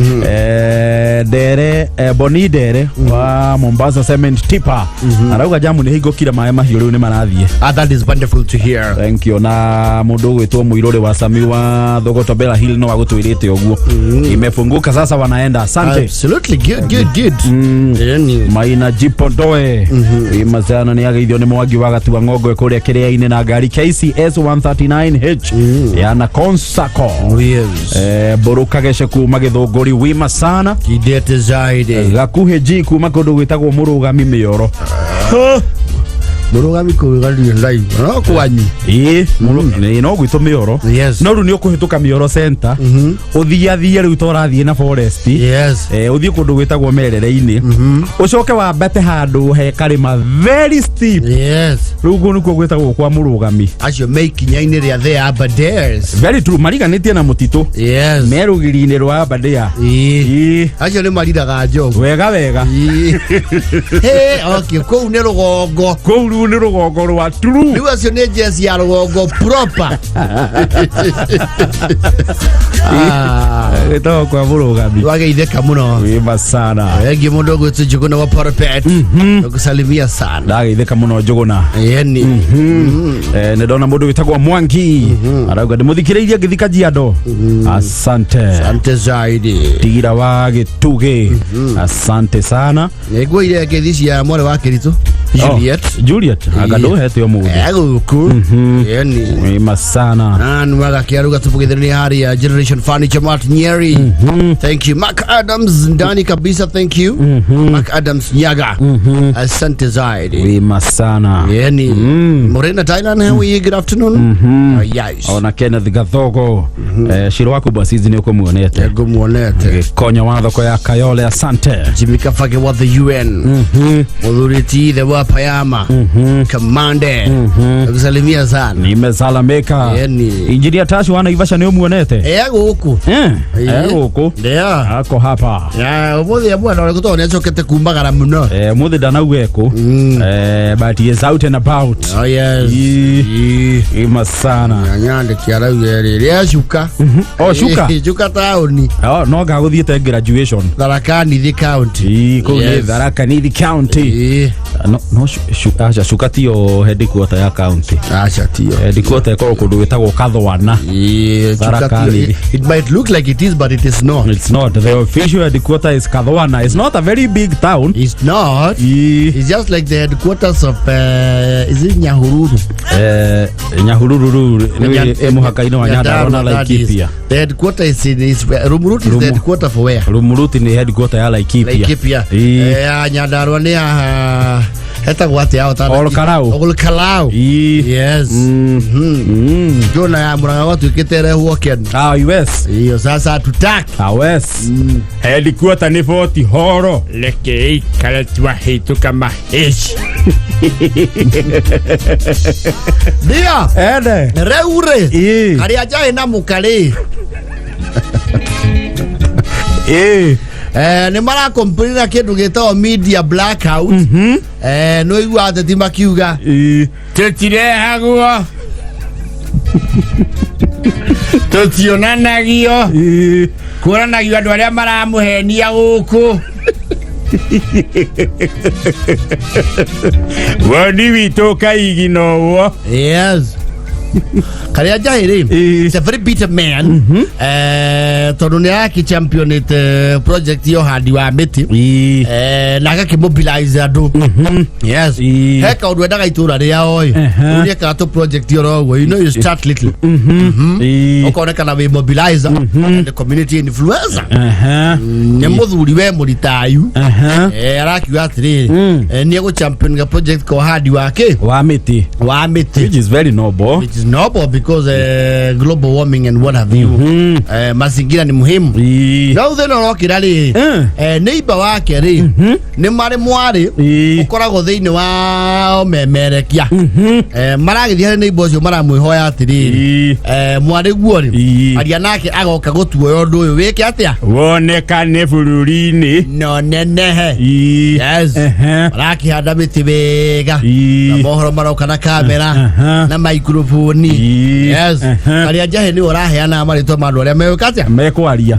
Dere Boni Dere wa Mombasa Cement Tipper arauga jamu ni hingukire maĩ mahiũ riu ni marathie. That is wonderful to hear. Thank you. Na mundu gwitwo Muirore wa Sami wa Thogoto Bella Hill no agutwirite uguo imefunguka sasa, wanaenda. Asante. Absolutely good. Maina Jipondoe imazana ni ageithio ni Mwangi wa Gatua Ng'ongwe kuria Kiria-ini na ngari KCS 139H yana Konsako. Boruka Geshe kuma Githunguri wima sana. Kidete zaidi. Gakuhe G kuma kundu gwitagwo Murugami Mioro. Murugami ko gali live no kwanyu no gwito Mioro. No ru ni ukuhituka Mioro Center uthiathie riu torathie na Forest uthie kundu gwitagwo Merere-ini ucoke wa bete handu he karima very steep riu gu nikuo gwitagwo kwa Murugami acio meikinya-ini ria the Aberdares. Very true. Mariganitie na mutitu merugiri-ini rwa Aberdare acio ni mariraga njogu wega okay kou ni rugongo ni rugongo rwa true. Riu acio ni jesi ya rugongo proper. Gitagwo kwa Murugami. Wageitheka muno wima sana. Wengi mundu gwitwo Njuguna wa Parapet nakusalimia sana. Ndageitheka muno Njuguna. Yeni ne ndona mundu witagwo Mwangi arauga ndimuthikiriirie ngithika Jiado. Asante zaidi. Tira wa Gituge. Asante sana. Negwo ile ngithisi ya mwale wa Kiritu Juliet agado hete omuthi aguku yani wima sana. Anwaga kiaruga tupugithirani hari ya Generation Furniture Mart Nyeri. Thank you Mark Adams ndani kabisa. Thank you Mark Adams Nyaga. Asante zaidi wima sana yani Morena Thailand. How are you? Good afternoon. Yes. Ona Kenneth Gathogo shiro wako basizi ni ukumuonete konya wa thoko ya Kayole. Asante Jimmy Kafage wa the UN Authority the wa Payama Kamande nakusalimia sana. Nimesalamika. Engineer Tashu wana Ivasha ni umuonete guku guku ako hapa umuthi ya bwana wale kutoa necokete kumbagara muno muthi danaugeku but he is out and about. Ima sana nyande kiarau ya shuka shuka taoni no gaguthiete graduation Tharaka Nithi County ko ni Tharaka Nithi County no shuka tio headquarter ya county tio headquarter ko kundu witagwo Kathwana. It might look like it is but it is not. It's not. The official headquarter is Kathwana. It's not a very big town. It's not. It's just like the headquarters of is it Nyahururu? Nyahururu ni muhaka-ini wa Nyandarua na Laikipia. The headquarter is Rumuruti. Is the headquarter for where? Rumuruti ni headquarter ya Laikipia. Nyandarua ni heta gwate yao tana Olkalau. Yes. Jona ya muranga watu ikitere huo ken. US. Iyo sasa tutaki. US. Headquarter ni Fort Horo. Leke kala tuwa hitu kama heshi. Dia. Reure. Kari ajae na mukari. Ni mara komplina kindu gitao media blackout. No igua ateti makiuga tutire haguo tutionanagio kuranagio andu aria maramuhenia guku wodi witu kaigi nowo. Yes. Karia Jahiri is a very bitter man. Tondu ni aki championate project yo handi wa miti na agakimobilize andu. Yes. Heka undu endaga itura ria oi uria karato project yo rogo. You know you start little. Ukonekana we mobilizer and the community influencer. Ni muthuri we muritayu arakiuga atiri ni ego champion ga project ko handi wake wa miti which is very noble. is noble because global warming and what have you. Mazingira ni muhimu. Na utheno rokira ri neighbor wake ri ni mari mwari ukorago thiini wa memerekia maragithia hari neighbor ucio maramwihoya atiri mwari guo ri aria nake agoka gutuoya undu uyu wike atia wonekane bururi-ini no nenehe. Yes. Marakihanda miti wega na mohoro maroka na kamera na microphone. Yes. Aria njahe ni uraheana maritwa mandu aria mewikatia mekwaria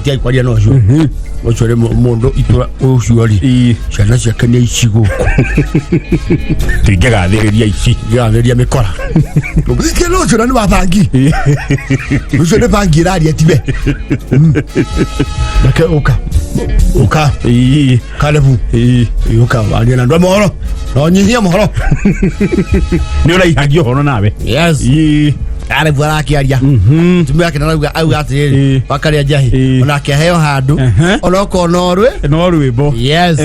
tiai kwaria no cio ucio ri mundu itura ucio ri ciana ciake ni icigo tingegathiriria ici gathiriria mikora ngike no cio ni wabangi ucio ni bangi raria tibe nake uka kalebu uka aria na ndo mohoro no nyihia mohoro ni uraihagia horo nawe. Yes. Are bwara kiaria tumia kina nauga au atiri bakaria njahi ona kiheo handu onoko no rwimbo. Yes.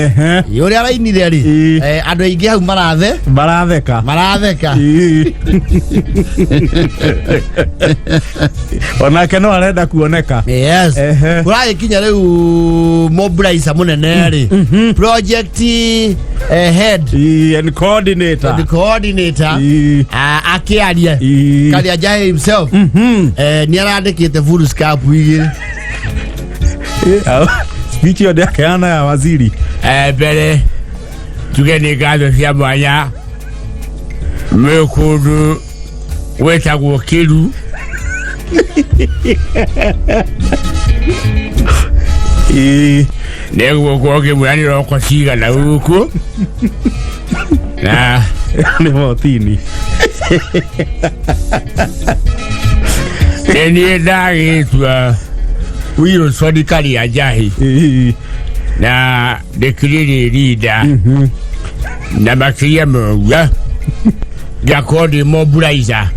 Yuri arainire ri andu aingi hau maratheka onake no arenda kuoneka. Yes. Kurai kinya riu mobilizer munene ri project head and coordinator akiaria karia njahi himself ni arandikite full scarf igiri speech yo yake ana ya waziri mbere tugeni gatho cia mwanya mekundu wetagwo kiru neguo goge mwani roko cigana guku na ni motini ni ndagitwa wiro swadikari ya njahi na dekiriri rida na makiria mwa gakodi mobilizer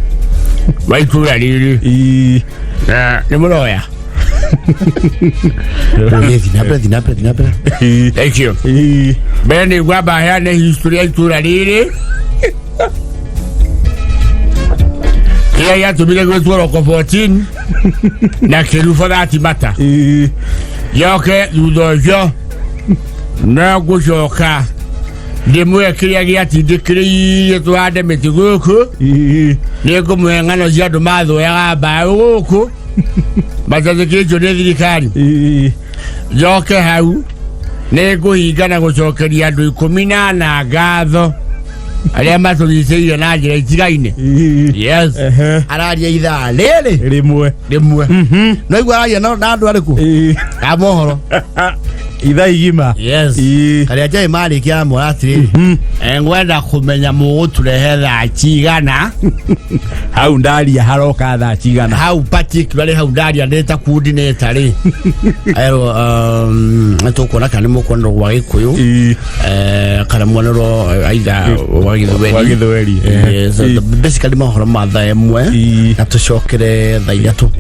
waitura riri na ni muroya Dinapre. Thank you. Beni gwaba hana historia itura riri kia ya tumile gwetu roko 14 na kirufa gati mata yoke yudojo na gushoka demwe kia giati dikiri tuade metiguku nego mwengano ziado madho ya ba uku bazaze kicho nethirikari yoke hau nego higana gucokeria andu 10 na ngatho aria maturiceire na njira itigaine. Yes. Araria ithaa rimwe no igwa araria na andu ariku amohoro ithaa igima. Yes. Karia njahi marikia moratiri ngwenda kumenya muguturehe thaa cigana hau ndaria haroka thaa cigana hau particularly hau ndaria ndeta coordinator ri aero tukuona kana mukondo gwa Gikuyu kana mwanero aida wa Githweri. So basically mohoro mathaa emwe na tucokere thaa ithatu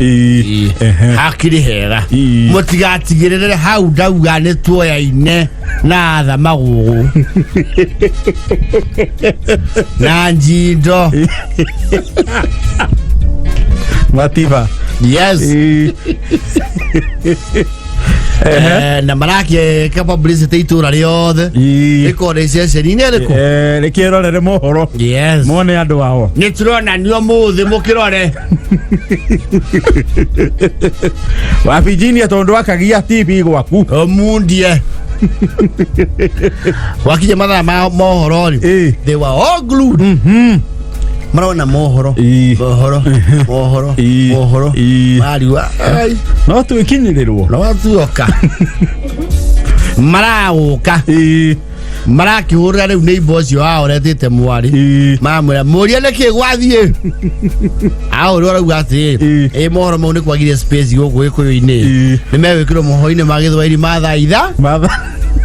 hakiri hega mutigatigirire hau ndauga ni tuoyaine na tha magugu na njindo matiba. Yes. Na marake capability itura riothe iko recession ine riko rekirorere mohoro. Yes. Mone andu wao ni turona nio muthi mukirore wa Virginia tondu akagia TV gwaku omundie wakije mathaa ma mohoro ri they were all glued. Marona mohoro mariwa no tuikinyirirwo no tuoka marauka marakihurira riu neighbor ucio wao retete mwari mamwira muria niki gwathie auri arauga ati mohoro mau ni kwagire space guku Gikuyu-ini ni mewikirwo mohoro-ini ma Githwairi mathaa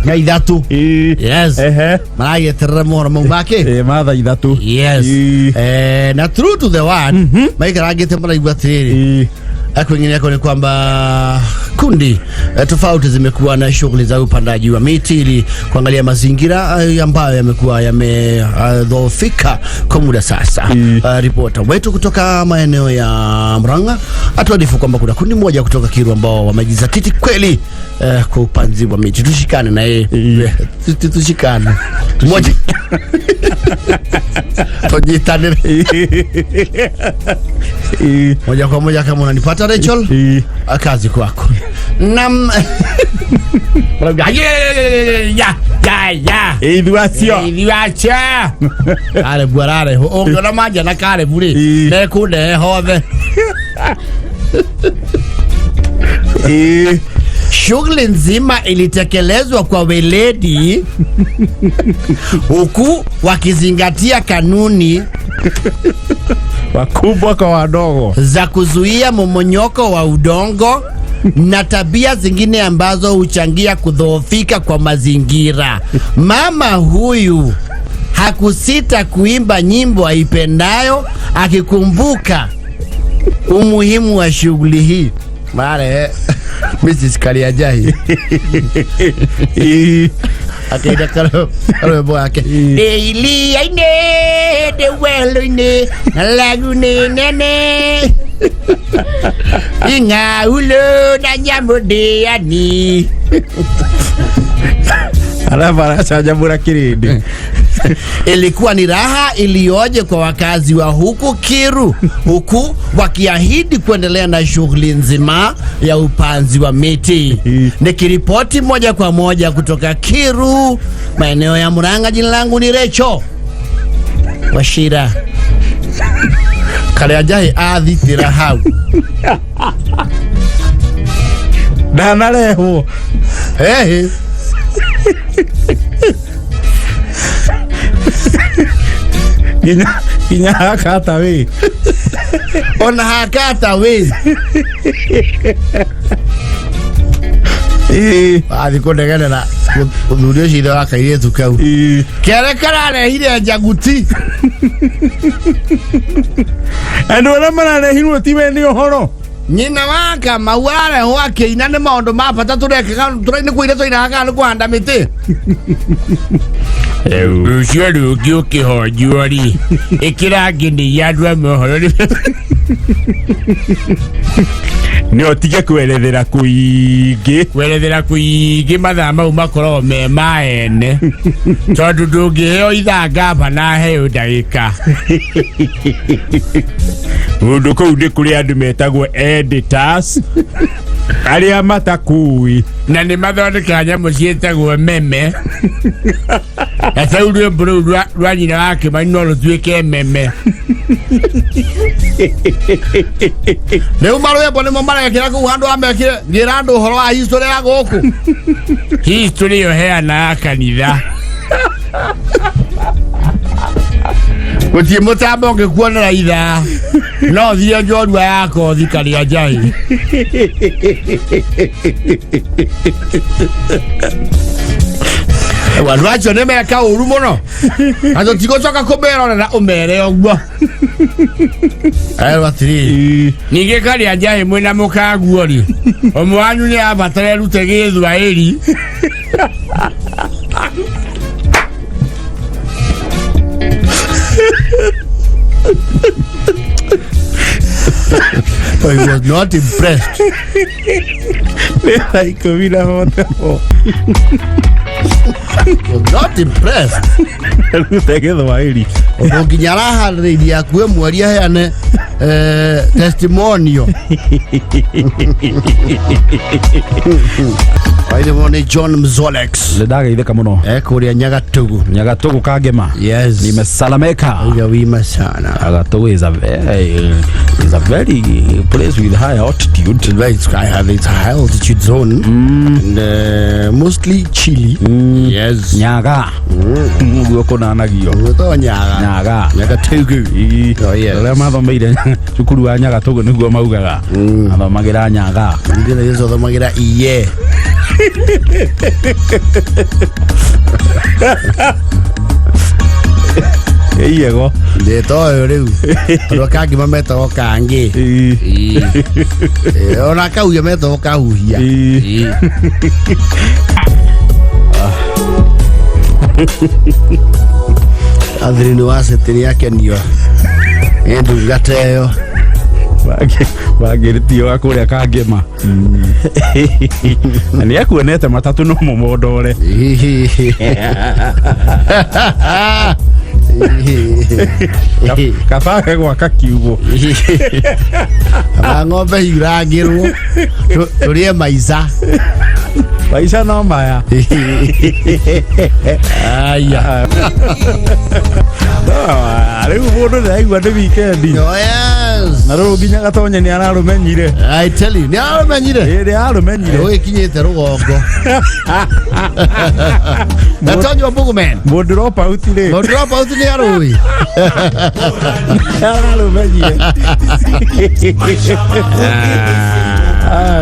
na ithatu. Yes. Marageterera mohoro mau make mathaa ithatu. Yes. Na true to the one maikara ngite maraigua atiri akwingine yako ni kwamba vikundi tofauti zimekuwa na shughuli za upandaji wa miti ili kuangalia mazingira ambayo yamekuwa yamedhoofika kwa muda sasa. Ripota wetu kutoka maeneo ya Murang'a atuarifu kwamba kuna kundi moja kutoka Kiru ambao wamejizatiti kweli kwa upanzi wa miti. Tushikane na yeye. Tushikane. Moja. Tujitane. Moja kwa moja kama unanipata Rachel, kazi kwako. Nam Iduacia kare buarare ongera maja na kare buri ne kunde hove. Shughuli nzima ilitekelezwa kwa weledi huku wakizingatia kanuni wakubwa kwa wadogo za kuzuia mmonyoko wa udongo na tabia zingine ambazo huchangia kudhoofika kwa mazingira. Mama huyu hakusita kuimba nyimbo aipendayo akikumbuka umuhimu wa shughuli hii. Mare Mrs. Kariajahi akaenda karo boake daily aine de weloine lagune nene inga ulo na nyamode ani alava sajabura kirindi. Ilikuwa ni raha iliyoje kwa wakazi wa huku Kiru, huku wakiahidi kuendelea na shughuli nzima ya upanzi wa miti. Nikiripoti moja kwa moja kutoka Kiru, maeneo ya Murang'a, jina langu ni Recho Washira Kariajahi adhitira hau Danaleho. Hey. Kinya hakata we. Ona hakata we. Adiko ndegene na unurio shida waka ile tukau. Kere karare hile jaguti. Ando na mana hinu tibe ni horo. Nyina waka mawara wake inane maondo mapata tureka turaine kuire toina no kuhanda miti. Ushuru ukiuki hojuari ikira ngini yadwa mohoro ni otige kwerethera kuigi mathaa mau makorwo me maene tondu ndungiheo ithanga bana heo ndagika undu kou ndi kuri andu metagwo editors aria matakui na ni mathondeka nyamu cietagwo meme Asaudu bro rwa nyina wake manyo rutuike meme. Leo maro ya bone momara kira ku hando amekire girando horo wa history ya goku. History yo hea na kanitha. Kuti mutabo ngekuona na itha. No thia njorua yako thikaria jai. Wanwacho nemeka uru muno. Ando tigocoka kuberora na umere ogwo. Ayo atiri. Nige kali ajaye mwena mukagu ori. Omwanyu ni abatare rutegezwa eri. I was not impressed. Like Vila Hotel. Was not impressed. Rutegezwa eri. Oginyara haridi akwe mwaria heane testimonio. Aide mone John Mzolex. Ledaga itheka muno. Kuria Nyagatugu. Nyagatugu kagema. Yes. Nimesalameka. Wima sana. Nyagatugu is a very place with high altitude. It's a high altitude zone. And mostly chilly. Yes. Nyaga. Uko na nagio. Uko Nyaga. Nyaga. Nyagatugu. Oh yes. Ole mathomeire cukuru wa Nyagatugu niguo maugaga. Athomagira Nyaga. Ndina yezo athomagira iye. Yego. Ndetoyo riu. Ro kangi mameta kangi. Ona kauya meta kahuhia. Adrino waseti yake ndio. Endo gateyo. Bagĩrĩtio akũrĩa kangĩma na nĩ akuonete matatũ no mũmondore kabage gwaka kiugo ng'ombe irangĩrwo tũrĩe maica no maya aya rĩu mũndũ nĩaigua nĩ wikendi na rĩu nginya gatonye nĩ ararũmenyire. I tell you, nĩ arũmenyire ũgĩkinyĩte rũgongo gatonye wa Bugman mũndũ ropa uti nĩ arũĩ ararũmenyire.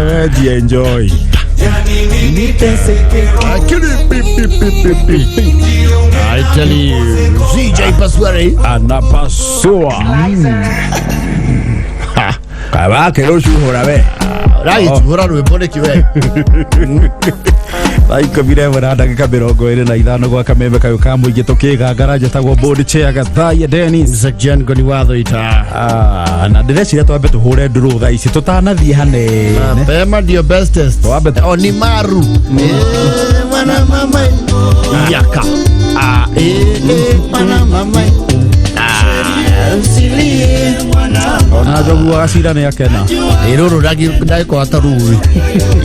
Ready, enjoy. I tell you, CJ Paswari anapasua kabake rũcuhũra we right hũra rwĩmbo nĩ kĩwe Thaiko miremwe na ndagĩka 25 gwa kameme kayo ka mũingĩ tũkĩgangara njĩtagwo board chair Gathai Dennis Mr. Goni watho ita na ndĩreciria twambe tũhũre ndũrũ thaa ici tũtanathiĩ hanene Pema ndio bestest twambe ni maru mwana mama yaka mwana mama usilie mwana ona jogu agacira nĩ akena rũrũ ndagĩkorwo atarũĩ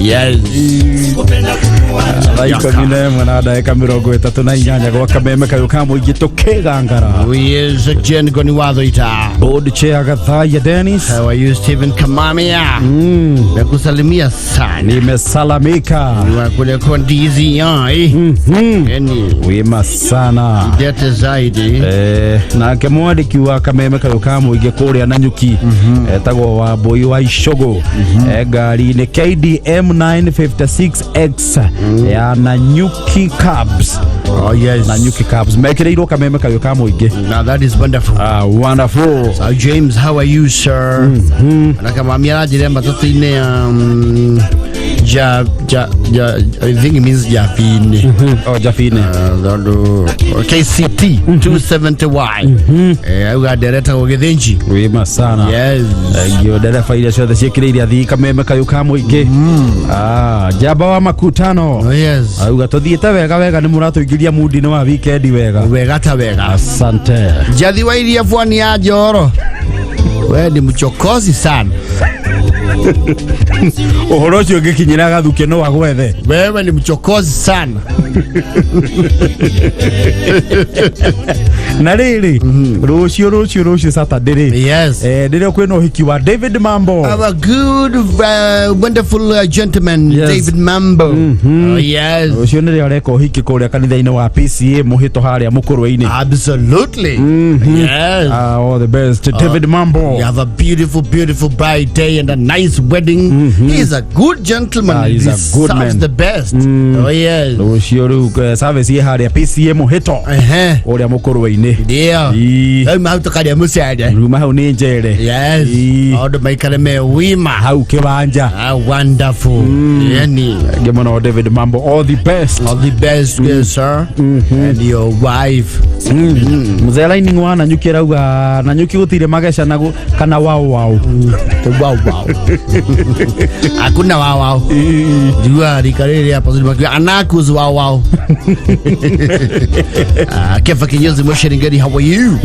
yes Thaiko miremwe na ndagĩka 38 gwa kameme kayo ka mũingĩ tũkĩgangara Mr. Goni watho ita board chair Gathai Dennis. How are you Stephen Kamamia? Nakusalimia sana. Nimesalamika. Kule kwa ndizi yani wima sana dete zaidi na kemwandiki wa kameme kayo ka mũingĩ kũrĩa Nanyuki etagwo wa Boy wa Ishogo ngari nĩ KDM 956X ya Nanyuki Cabs. Oh yes, Nanyuki Cabs mekireirwo kameme kayo ka mũingĩ. Now that is wonderful. Wonderful. So James, how are you sir? Nakamwambia rajire matatu-inĩ I think it means Jafine. Oh, Jafine. KCT 270Y. Auga dereta gũgĩthĩnji. Wima sana. Yes. Yo dereva ile ciothe ciĩkĩrĩire athii kameme kayo ka mũingĩ. Jamba wa makutano. Oh yes. Auga tũthiĩte wega nĩ mũratũingĩria mudi-inĩ wa weekend wega ta wega. Asante. Jathi wa iria Pwani ya Njoro. Wewe ni mchokozi sana. Ũhoro ũcio ũngĩkinyĩra Gathuke no agwethe. Wewe ni mchokozi sana. Na rĩrĩ rũciũ Saturday yes rĩrĩa kwĩna ũhiki wa David Mambo. A good wonderful gentleman. Yes. David Mambo. Oh yes. Rũciũ nĩ rĩo areka ũhiki kũrĩa kanitha-inĩ wa PCA mũhĩto harĩa Mũkũrũ-inĩ. Absolutely. Yes. All the best David Mambo. You have a beautiful bride day and a nice wedding. He is a good gentleman. He is a good man. The best. Oh yes. Rũciũ rĩu service ye harĩa PCA mũhĩto ũrĩa Mũkũrũ-inĩ. Ndio. Mahautokaria mũcere. Ruma hau nĩ njere. Yes. Maũndũ maikare me wima hau kĩwanja. Wonderful. Yani Gemano David Mambo, all the best. All the best, yes sir. And your wife. Mzee Lightning wa Nanyuki rauga Nanyuki gũtirĩ mageca nago kana wow. Hakuna wow. Jua rikariri hapa zuri anakuzu wow. Kefa kinyozi Mosheringeri, how are you?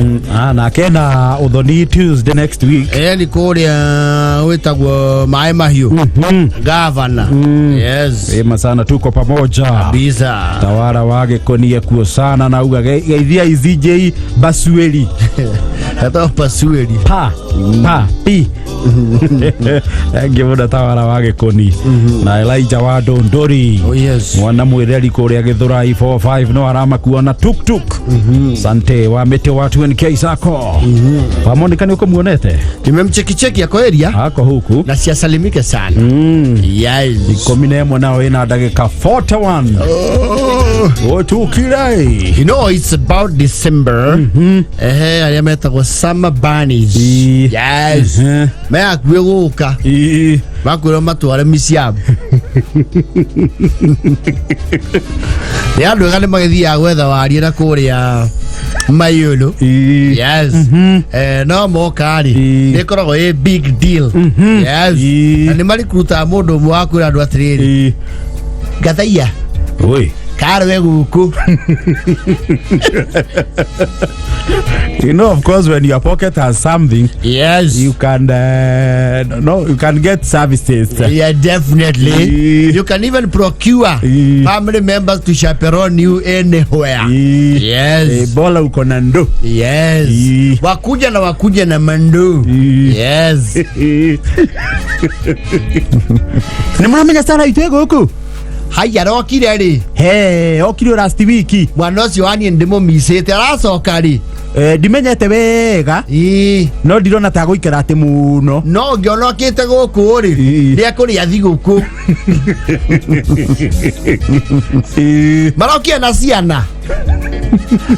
Na kena Udhoni Tuesday next week. Ni kuria wetagwo Mae Mahiũ. Governor. Yes. Ema sana tuko pamoja. Kabisa. Tawara wage konie kuo sana na uga geithia izj Basueli. Hata Basueli. Pa pi Ngĩmũnda tawara wa Gĩkũni na Elijah wa Ndũndũri. Oh yes. Mwana mwĩreri kũrĩa Gĩthũrai 45 no aramakua na tuk-tuk. Sante wa mĩtĩ wa 2NK Sacco. Pamonika nĩ ũkũmuonete? Nimemcheki ako area. Ako huku. Na siasalimike sana. Yes. 11 nao ina dakika 41. Oh, tukirai. You know, it's about December. Aliameta kwa summer bunnies. Yes. Mea kueguka. Makuro matware misiabu. Ya ndo gale magethia gwetha warie na kuria mayolo. Yes. No mokari. Nikoragwo a big deal. Yes. Na ni mari kuruta mundu mwa kwira andu atiriri. Gathaia. Oi. Karwe guku. You know, of course, when your pocket has something, yes, you can you can get services. Yeah, definitely. You can even procure family members to chaperone you anywhere. Yes. Bola uko na ndo. Yes. Wakuja na mando. Yes. Ni mwana sana itego huku. Haya rokire ri. Okire last week. Mwana ucio wani ndimo misete aracoka ri. Ndimenyete wega. No ndirona ta guikara ati muno. No ngionokite guku ri. Ria kuri athi guku. Marokia na ciana.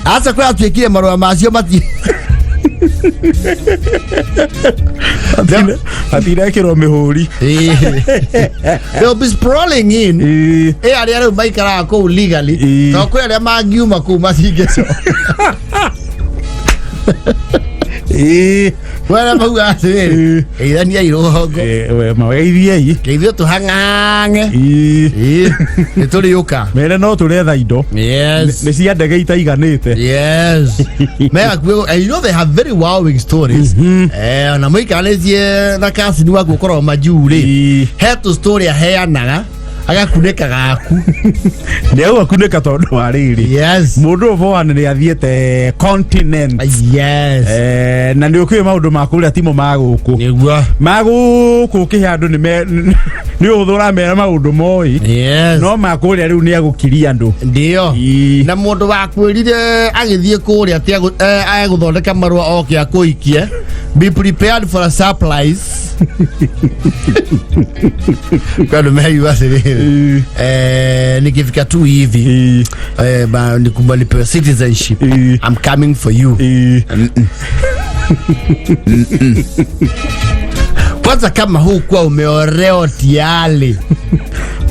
Asa kwa twikire marwa macio mati. Atira kiro mihuri. They'll be sprawling in. Aria maikara ko legally. No kwa aria mangiuma ku masingeso. Wala mahuga ati ithania irogo we maweithie keithio tuhangange nituriuka mere no turetha indo. Yes. Ni cia ndege itaiganite. Yes. And you know they have very wowing stories. Na muikalezie na kasi ni wako koro majuri. Heto story aheanaga agakuneka gaku ni au akuneka tondu wa riri. Yes. Mundu ovane ni athiete continent. Yes. Na ni ukwe maundu makuri atimo maguku niguo maguku kihandu ni uthura mera maundu moi. Yes. No makuri riu ni agukiria andu. Ndio. Na mundu wakwirire agithie kuri ati aguthondeka marua oke akuikie. Be prepared for a surprise. Kwani mehiwa siri. Nikifika tu hivi nikubali per citizenship. I'm coming for you. Kwanza kama hukuwa umeoreo tiali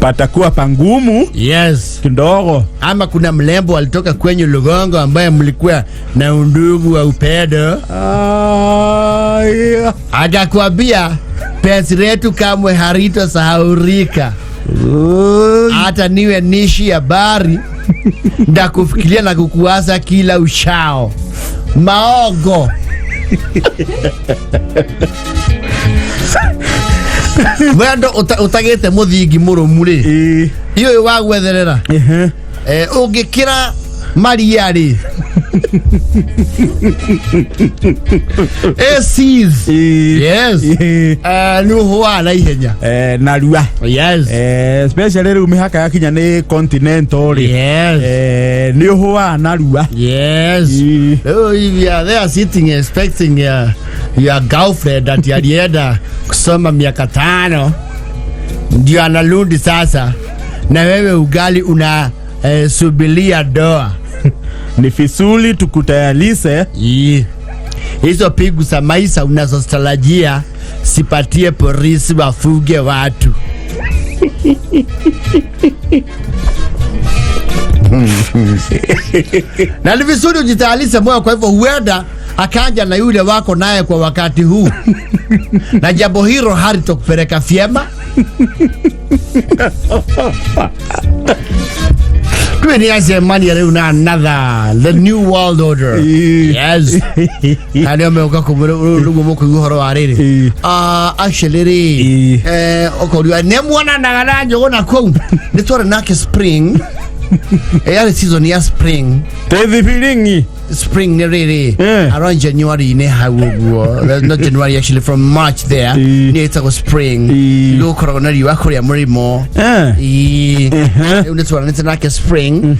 patakuwa pangumu. Yes. Kidogo. Ama kuna mlembo alitoka kwenye Lugongo ambaye mlikuwa na undugu wa upendo. Yeah. Akakwambia penzi letu kamwe harito sahaurika. Hata niwe nishi ya bari ndakufikiria na kukuwaza kila ushao. Maogo. Wendo utagete muthingi murumuri. Iyo wagwetherera. Ungikira Maria ri. Seas. Yes. Nuhwa na ihenya. Narua. Yes. Especially ru mihaka yakinya ni continental. Yes. Ni uhwa narua. Yes. Oh, if you are there sitting expecting your girlfriend that alienda kusoma miaka 5 ndio analundi sasa na wewe ugali una subilia doa. Ni fisuli tukutayalise. Hizo pigu za maisha unazostarajia sipatie polisi wafuge watu. Na ni vizuri ujitayalishe moyo, kwa hivyo huenda akaja na yule wako naye kwa wakati huu. Na jambo hilo halitokupeleka vyema. Kwani aje mani leo na the new world order. Yes. Hali ameuka kumulugu moko yuhoro ariri. Actually okori ne mwana nagana njogo na ko. Nitore nake spring. yale season ya spring Tethi feeling. spring ne riri around January ne hawo there's not January actually from March there ne it's spring go corona you akori amurimo unetwa nete nake spring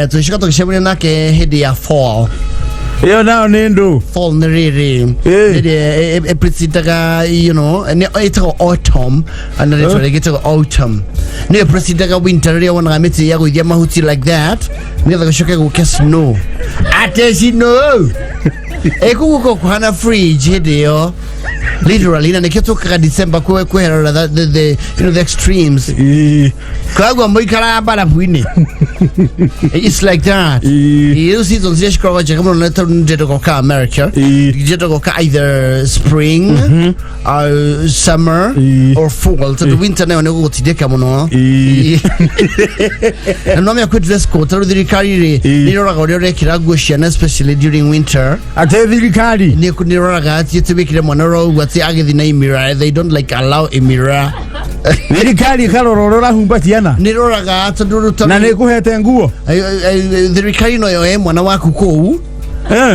tushika tukishemwe nake hedi ya fall Yo now nendo fall ne riri e presidaka you know ne it's autumn and then it's get autumn ne presidaka winter ya wana gameti ya go ya mahuti like that ne ga shoka go snow atesi no ekuko kuhana fridge hedio literally na nikitoka December kwa the you know the extremes kwa moikara bala bwini it's like that you see those days kwa kama unaleta ndio kwa America ndio kwa either spring or summer or fall to the winter na ngo tideka muno no me akwa dress code to the carry ni rora gore kirago shana especially during winter Atethi ni kunirora gati tubikire monoro wati agithi na imira they don't like allow imira Thirikari karorora humbatiana nirora gati nduruta na nikuhete nguo thirikari no yo mwana waku kou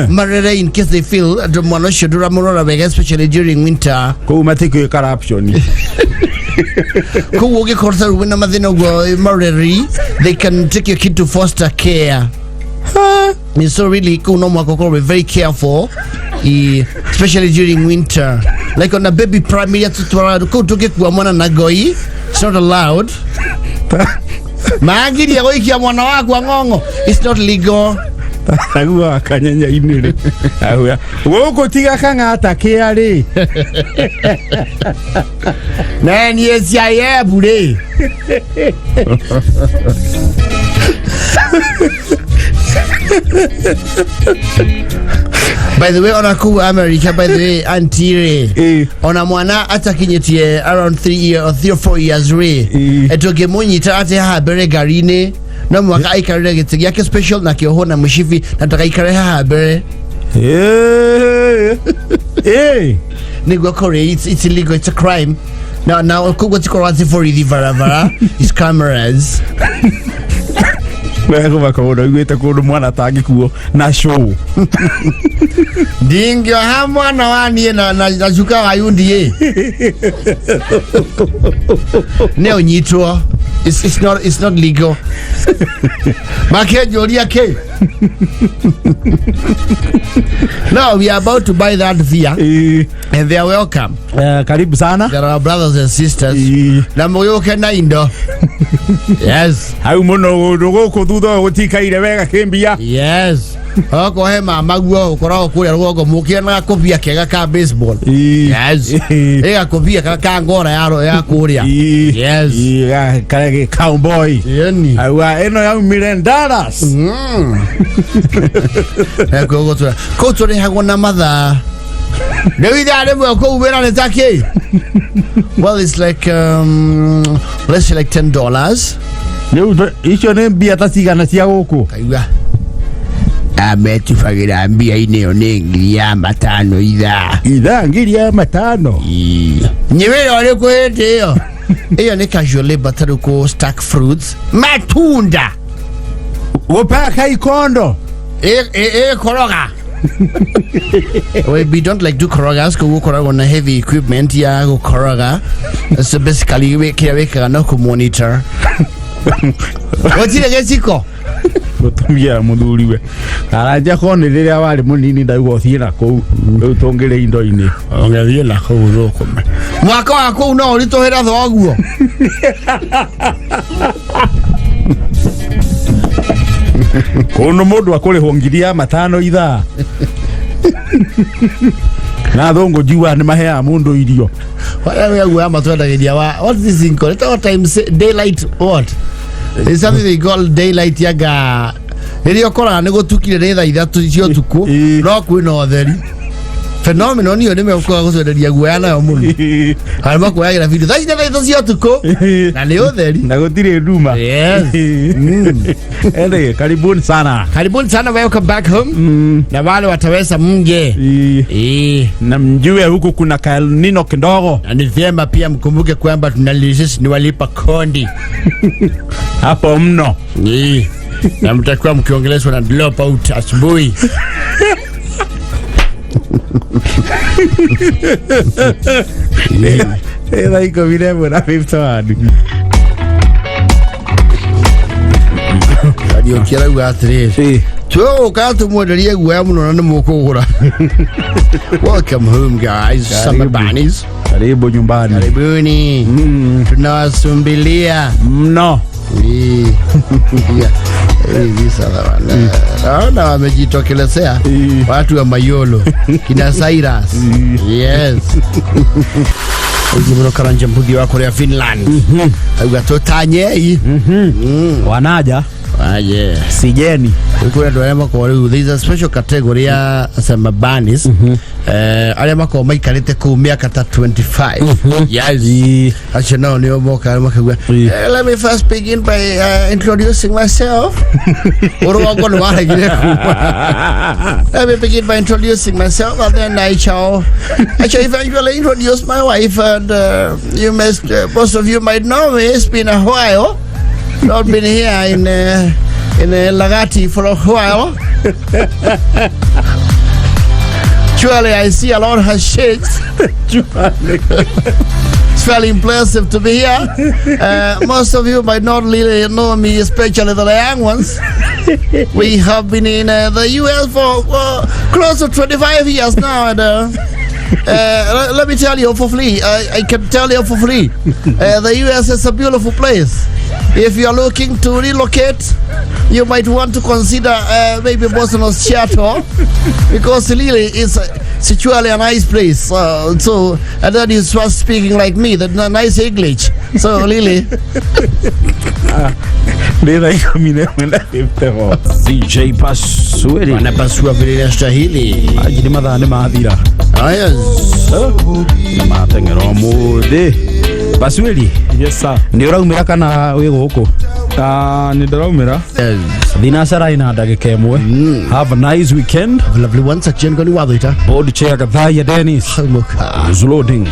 marere in case they feel mwana shudura morora bega especially during winter ko matiko corruption ko woge korsa wina mathina go marere they can take your kid to foster care. So really cool no more be very careful especially during winter like on a baby primary to get mwana na goi it's not allowed magiri ya goikia mwana wako ngongo it's not legal agua kanyanya inire ahuya woko tiga kangata kiari nani esia bure by the way on a cool America by the way antire on a mwana atakinyetie around 3 or 4 years re etoke munyita ate ha bere garine na mwaka aikarira gitigi yake special na kioho na mushifi nataka ikare ha bere nigwa kore it's illegal, it's a crime now what's called for the varavara is cameras Wego bakodo gwete ko mwana tangikuo na show dingyo ha mwana wani na juka wayundi ne onyitwo it's not legal make joria ke now we are about to buy that via and they are welcome karibu sana there are brothers and sisters na moyo kana indo yes au muno goko thutha gutikaire wega kimbia yes oko he mama guo ukora kuria rugo mukia na kopia kega ka baseball yes ega kopia ka ngora ya kuria yes kage cowboy yani awa eno ya $1,000,000 eko goto re hagona matha Dewi dale mo ko ubera le take well it's like let's say like $10 leo icho ne bia tasigana cia guku kaiwa ametu fagira mbia ineo ngiri ya 5 itha ngiri ya 5 nyewe ole ko hete yo iyo ne casual labor taruko stack fruits matunda wopaka ikondo koroga we don't like do korogas ko koroga on heavy equipment ya go koroga so basically we kira no ko monitor wotire gesiko mutumia muthuri we aranja kone riria wari munini ndaigwo thira ku utongere indo ini ongerie la ku roko mwaka wako no uritohera thoguo kono mundu akurihwo ngiri ya 5 ithaa na thongo jiwa ni mahea mundu irio wala ya gwa matwenda gidia wa what is this in call it time daylight what is something they call daylight yaga irio kora ni gutukire ni thaa 3 cia tuku no kwina otheri phenomenon hiyo nimekuwa kuzodelia guana ya mundu harima kuyagira video thaci na thaitho cia tuko na ni utheri na gutire nduma. yes Karibuni sana welcome back home na wale wataweza mje na mjue huku kuna kalnino kidogo, na ni vyema pia mkumbuke kwamba tunalisisi ni walipa kondi hapo mno na mtakuwa mkiongeleshwa na drop out asubuhi. iko vile mwana 51 ndio kila ugatrese so katu mwendelie guya muno na mukugura. Welcome home guys, Summer Bunnies. Karibu nyumbani. Karibuni. Tunawasumbilia mno. Naona wamejitokelezea watu wa Mayolo kina Cyrus. Yes. Ujumbe karanja mbugi wako ya Finland. Ugatotanye. Wanaja. Yeah. Sijeni. Kuna ndio kwa there is a special category ya Summer Bunnies. Ale mako maikarite ku miaka 25. Yes. Acha nao ni omoka makagwa. Let me first begin by introducing myself. Let me begin by introducing myself, and then I shall eventually introduce my wife, and most of you might know me. It's been a while. Not been here in Lagati for a while. Surely I see a lot has changed. It's fairly impressive to be here. Most of you might not really know me, especially the young ones. We have been in the US for close to 25 years now, and let me tell you for free. I can tell you for free. The US is a beautiful place. If you are looking to relocate, you might want to consider maybe Boston or Seattle, because really it's actually a nice place. So and then you start speaking like me, the nice English. So really. CJ Pasweli Anapasua vile stahili. ajili madhane maadhira Yes. na matengero mude. Pasweli, Yes sir. ni uraumira kana wi guku? Ni ndaraumira. Thinacara ina ndagika imwe. Have a nice weekend. Lovely once again, goni wathita. Board chair Gathaya Dennis. Muka. Is loading.